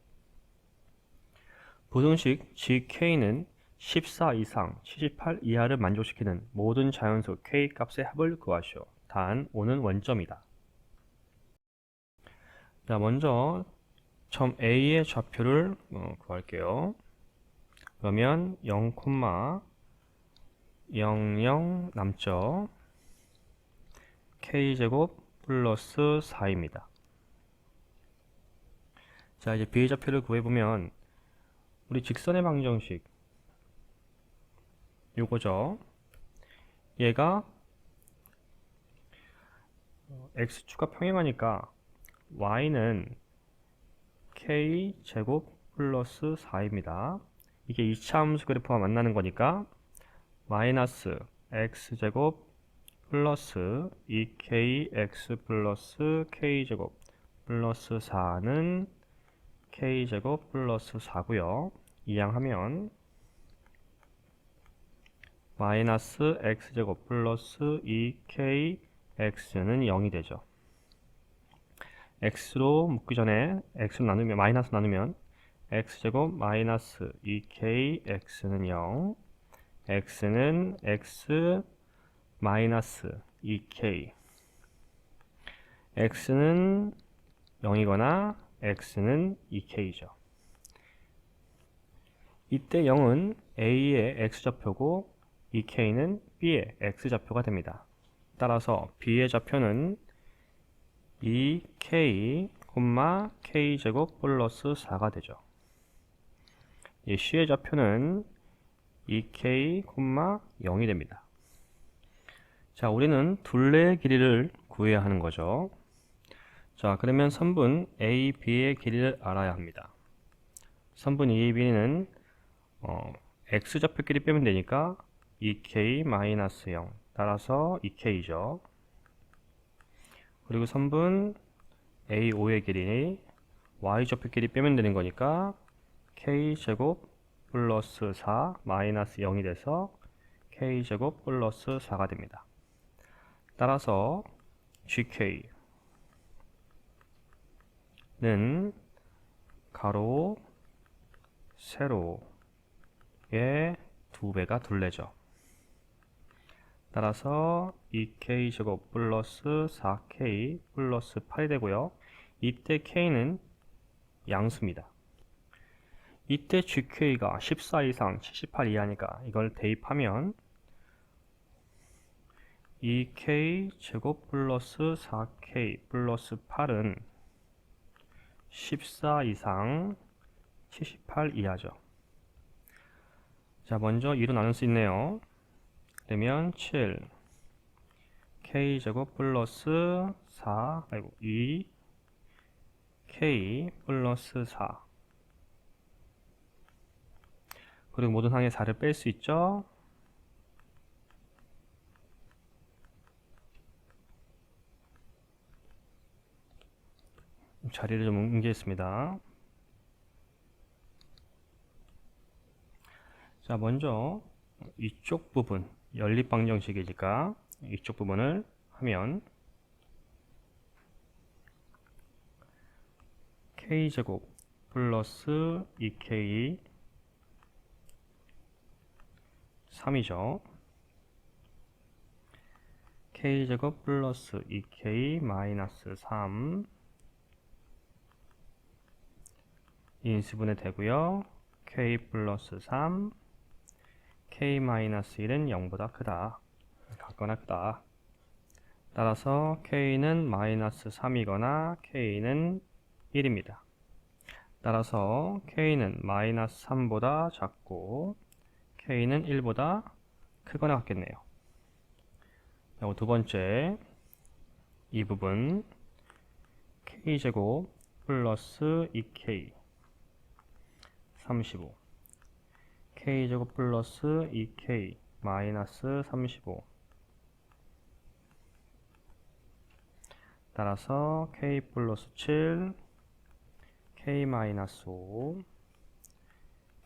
부등식 GK는 14 이상 78 이하를 만족시키는 모든 자연수 K 값의 합을 구하시오. 단 O는 원점이다. 자, 먼저 점 A의 좌표를 구할게요. 그러면 0,00 남죠. K제곱 플러스 4입니다. 자, 이제 B의 좌표를 구해보면 우리 직선의 방정식 요거죠. 얘가 x축과 평행하니까 y는 k제곱 플러스 4입니다. 이게 이차 함수 그래프가 만나는 거니까 마이너스 x제곱 플러스 2kx 플러스 k제곱 플러스 4는 k제곱 플러스 4고요. 이항하면 마이너스 x제곱 플러스 2kx는 0이 되죠. x로 묶기 전에 x로 나누면 마이너스 나누면 x제곱 마이너스 2kx는 0, x는 x 마이너스 2k, x는 0이거나 x는 2k죠. 이때 0은 A의 x좌표고 2k는 B의 x좌표가 됩니다. 따라서 B의 좌표는 2k, k제곱 플러스 4가 되죠. C의 좌표는 2k, 0이 됩니다. 자, 우리는 둘레의 길이를 구해야 하는 거죠. 자, 그러면 선분 A, B의 길이를 알아야 합니다. 선분 A, B는 x좌표끼리 빼면 되니까 2k-0 따라서 2k죠. 그리고 선분 A5의 길이 y좌표끼리 빼면 되는 거니까 k제곱 플러스 4 마이너스 0이 돼서 k제곱 플러스 4가 됩니다. 따라서 gk 가로 세로의 2배가 둘레죠. 따라서 2k제곱 플러스 4k 플러스 8이 되고요. 이때 k는 양수입니다. 이때 GK가 14 이상 78 이하니까 이걸 대입하면 2k 제곱 플러스 4k 플러스 8은 14 이상 78 이하죠. 자, 먼저 2로 나눌 수 있네요. 그러면 7 k 제곱 플러스 2 k 플러스 4, 그리고 모든 항에 4를 뺄 수 있죠. 자리를 좀 옮기겠습니다. 자, 먼저 이쪽 부분 연립방정식이니까 이쪽 부분을 하면 k제곱 플러스 2k 3이죠. k제곱 플러스 2k 마이너스 3 인수분해 되고요. k 플러스 3 k 마이너스 1은 0보다 크다. 같거나 크다. 따라서 k는 마이너스 3이거나 k는 1입니다. 따라서 k는 마이너스 3보다 작고 k는 1보다 크거나 같겠네요. 그리고 두 번째, 이 부분 k제곱 플러스 2k 35 k제곱 플러스 2k 마이너스 35, 따라서 k 플러스 7 k 마이너스 5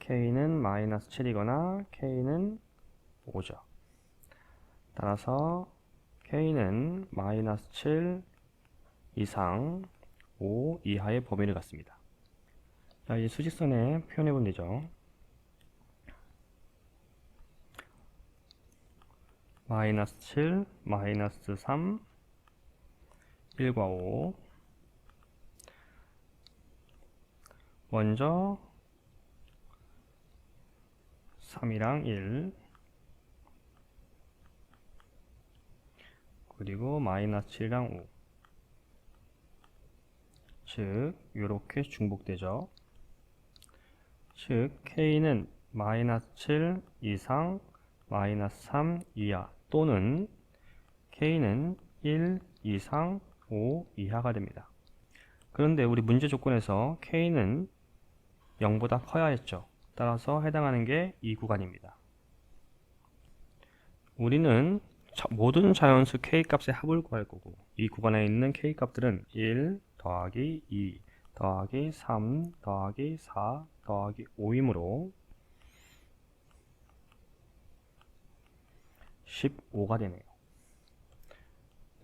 k는 마이너스 7이거나 k는 5죠. 따라서 k는 마이너스 7 이상 5 이하의 범위를 갖습니다. 자, 이제 수직선에 표현해 보면 되죠. 마이너스 7, 마이너스 3, 1과 5. 먼저 3이랑 1, 그리고 마이너스 7이랑 5. 즉 이렇게 중복되죠. 즉 k는 마이너스 7 이상 마이너스 3 이하 또는 k는 1 이상 5 이하가 됩니다. 그런데 우리 문제 조건에서 k는 0보다 커야 했죠. 따라서 해당하는 게 이 구간입니다. 우리는 모든 자연수 k 값의 합을 구할 거고, 이 구간에 있는 k 값들은 1 더하기 2 더하기 3 더하기 4 더하기 5이므로 15가 되네요.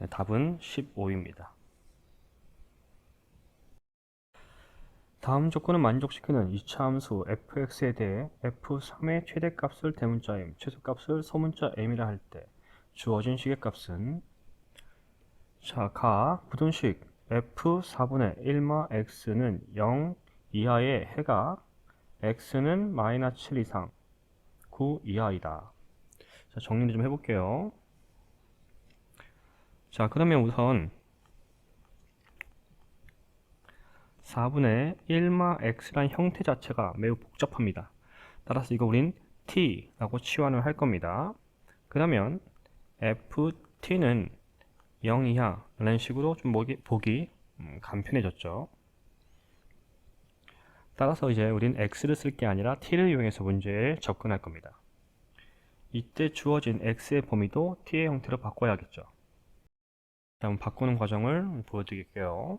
네, 답은 15입니다. 다음 조건을 만족시키는 이차 함수 fx에 대해 f3의 최대값을 대문자 m, 최소값을 소문자 m이라 할 때 주어진 식의 값은, 자, 부등식 f4분의 1마 x는 0 이하의 해가 x는 마이너스 7 이상 9 이하이다. 자, 정리를 좀 해볼게요. 자, 그러면 우선 4분의 1마 x란 형태 자체가 매우 복잡합니다. 따라서 이거 우린 t라고 치환을 할 겁니다. 그러면 ft는 0 이하 라는 식으로 좀 보기 간편해졌죠. 따라서 이제 우린 x를 쓸 게 아니라 t를 이용해서 문제에 접근할 겁니다. 이때 주어진 x의 범위도 t의 형태로 바꿔야겠죠. 자, 한번 바꾸는 과정을 보여드릴게요.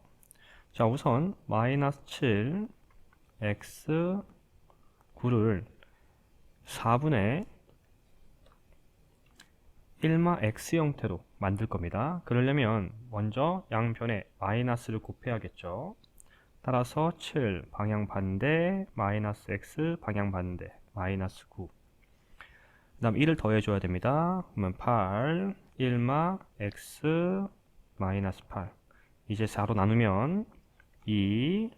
자, 우선 마이너스 7 x 9를 4분의 1마 x 형태로 만들 겁니다. 그러려면 먼저 양변에 마이너스를 곱해야겠죠. 따라서 7 방향 반대 마이너스 x 방향 반대 마이너스 9. 그 다음 1을 더해줘야 됩니다. 그러면 8 1마 x 마이너스 8. 이제 4로 나누면 2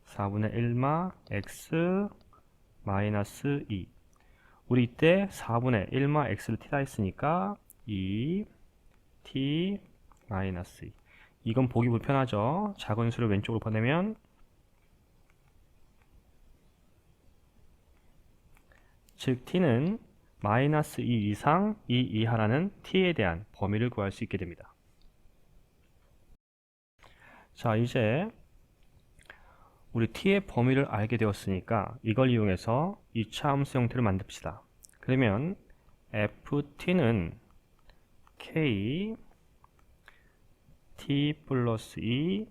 4분의 1마 x 마이너스 2. 우리 이때 4분의 1마 x를 t라 했으니까 2 t 마이너스 2. 이건 보기 불편하죠. 작은 수를 왼쪽으로 보내면 즉 t는 마이너스 2 이상 2 이하라는 t에 대한 범위를 구할 수 있게 됩니다. 자, 이제 우리 t의 범위를 알게 되었으니까 이걸 이용해서 2차 함수 형태를 만듭시다. 그러면 ft는 k t 플러스 2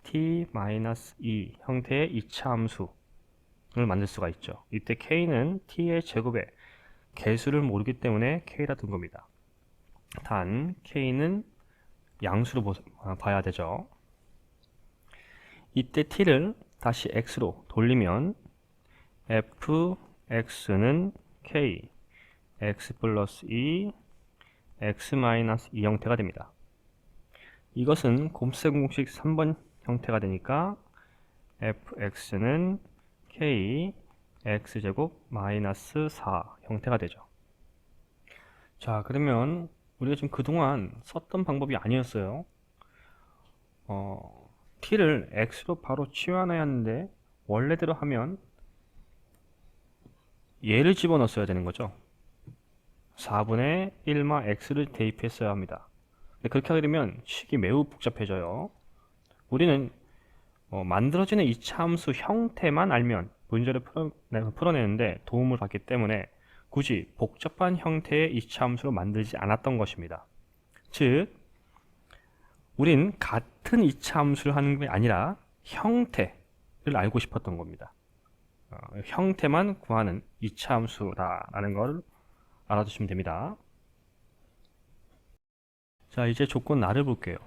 t 마이너스 2 형태의 2차 함수를 만들 수가 있죠. 이때 k는 t의 제곱의 개수를 모르기 때문에 k라 둔 겁니다. 단 k는 양수로 봐야 되죠. 이때 t를 다시 x로 돌리면 fx는 k x 플러스 2 x 마이너스 2 형태가 됩니다. 이것은 곱셈 공식 3번 형태가 되니까 fx는 k x제곱 마이너스 4 형태가 되죠. 자, 그러면 우리가 지금 그동안 썼던 방법이 아니었어요. t를 x로 바로 치환해야 하는데 원래대로 하면 얘를 집어넣었어야 되는 거죠. 4분의 1마 x를 대입했어야 합니다. 그렇게 하게 되면 식이 매우 복잡해져요. 우리는 만들어지는 이차 함수 형태만 알면 문제를 풀어내는데 도움을 받기 때문에 굳이 복잡한 형태의 이차 함수로 만들지 않았던 것입니다. 즉, 우린 같은 이차 함수를 하는 게 아니라 형태를 알고 싶었던 겁니다. 형태만 구하는 이차 함수다라는 걸 알아두시면 됩니다. 자, 이제 조건 R을 볼게요.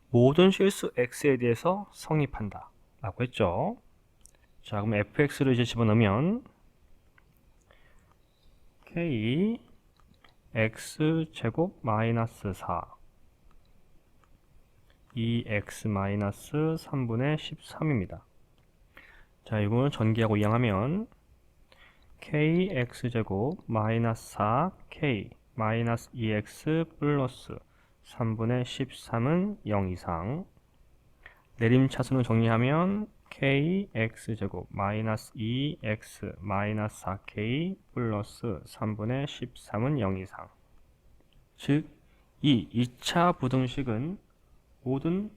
모든 실수 x에 대해서 성립한다 라고 했죠. 자, 그럼 fx를 이제 집어넣으면 k x제곱 마이너스 4 2x 마이너스 3분의 13입니다. 자, 이거는 전기하고 이항하면 kx제곱 마이너스 4k 마이너스 2x 플러스 3분의 13은 0 이상. 내림차순을 정리하면 kx제곱 마이너스 2x 마이너스 4k 플러스 3분의 13은 0 이상. 즉, 이 2차 부등식은 모든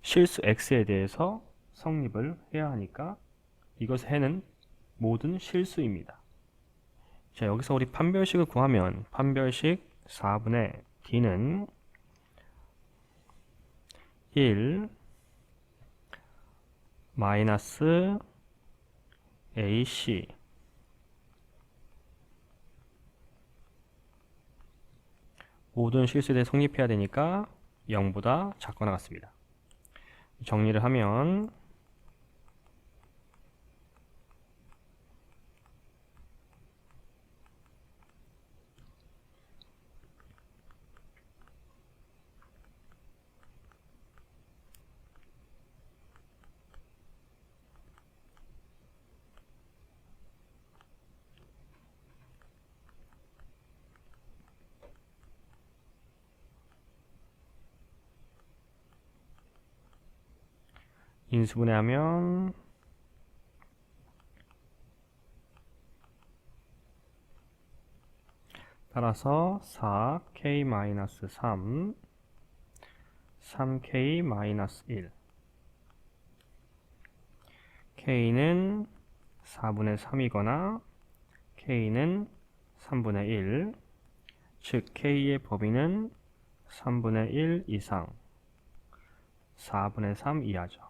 실수 x에 대해서 성립을 해야 하니까 이것의 해는 모든 실수입니다. 자, 여기서 우리 판별식을 구하면 판별식 4분의 d는 1 마이너스 ac 모든 실수에 대해 성립해야 되니까 0보다 작거나 같습니다. 정리를 하면 인수분해하면 따라서 4k-3 3k-1 k는 4분의 3이거나 k는 3분의 1 즉 k의 범위는 3분의 1 이상 4분의 3 이하죠.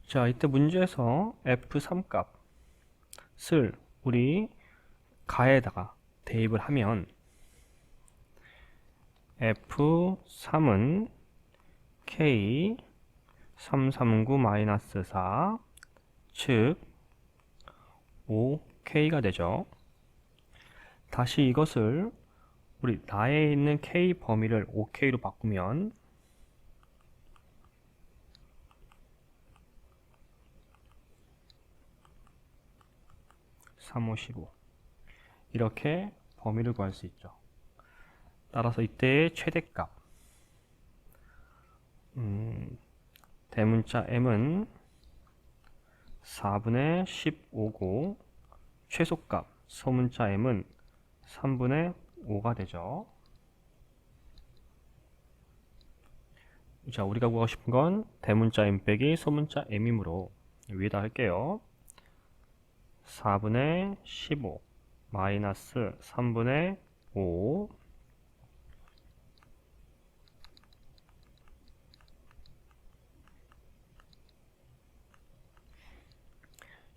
자, 이때 문제에서 f3 값을 우리 가에다가 대입을 하면 F3은 K 339-4 즉 5K가 되죠. 다시 이것을 우리 나에 있는 K 범위를 5K로 바꾸면 3, 5, 15 이렇게 범위를 구할 수 있죠. 따라서 이때의 최대값 대문자 m은 4분의 15고 최소값 소문자 m은 3분의 5가 되죠. 자, 우리가 구하고 싶은 건 대문자 m 빼기 소문자 m이므로 위에다 할게요. 4분의 15 마이너스 3분의 5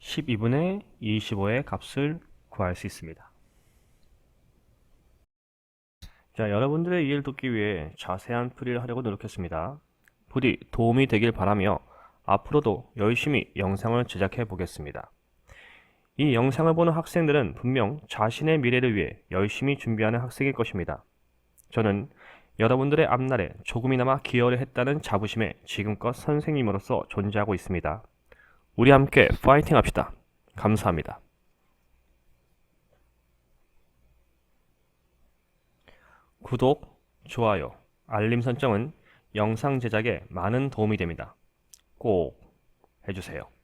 12분의 25의 값을 구할 수 있습니다. 자, 여러분들의 이해를 돕기 위해 자세한 풀이를 하려고 노력했습니다. 부디 도움이 되길 바라며 앞으로도 열심히 영상을 제작해 보겠습니다. 이 영상을 보는 학생들은 분명 자신의 미래를 위해 열심히 준비하는 학생일 것입니다. 저는 여러분들의 앞날에 조금이나마 기여를 했다는 자부심에 지금껏 선생님으로서 존재하고 있습니다. 우리 함께 파이팅 합시다. 감사합니다. 구독, 좋아요, 알림 설정은 영상 제작에 많은 도움이 됩니다. 꼭 해주세요.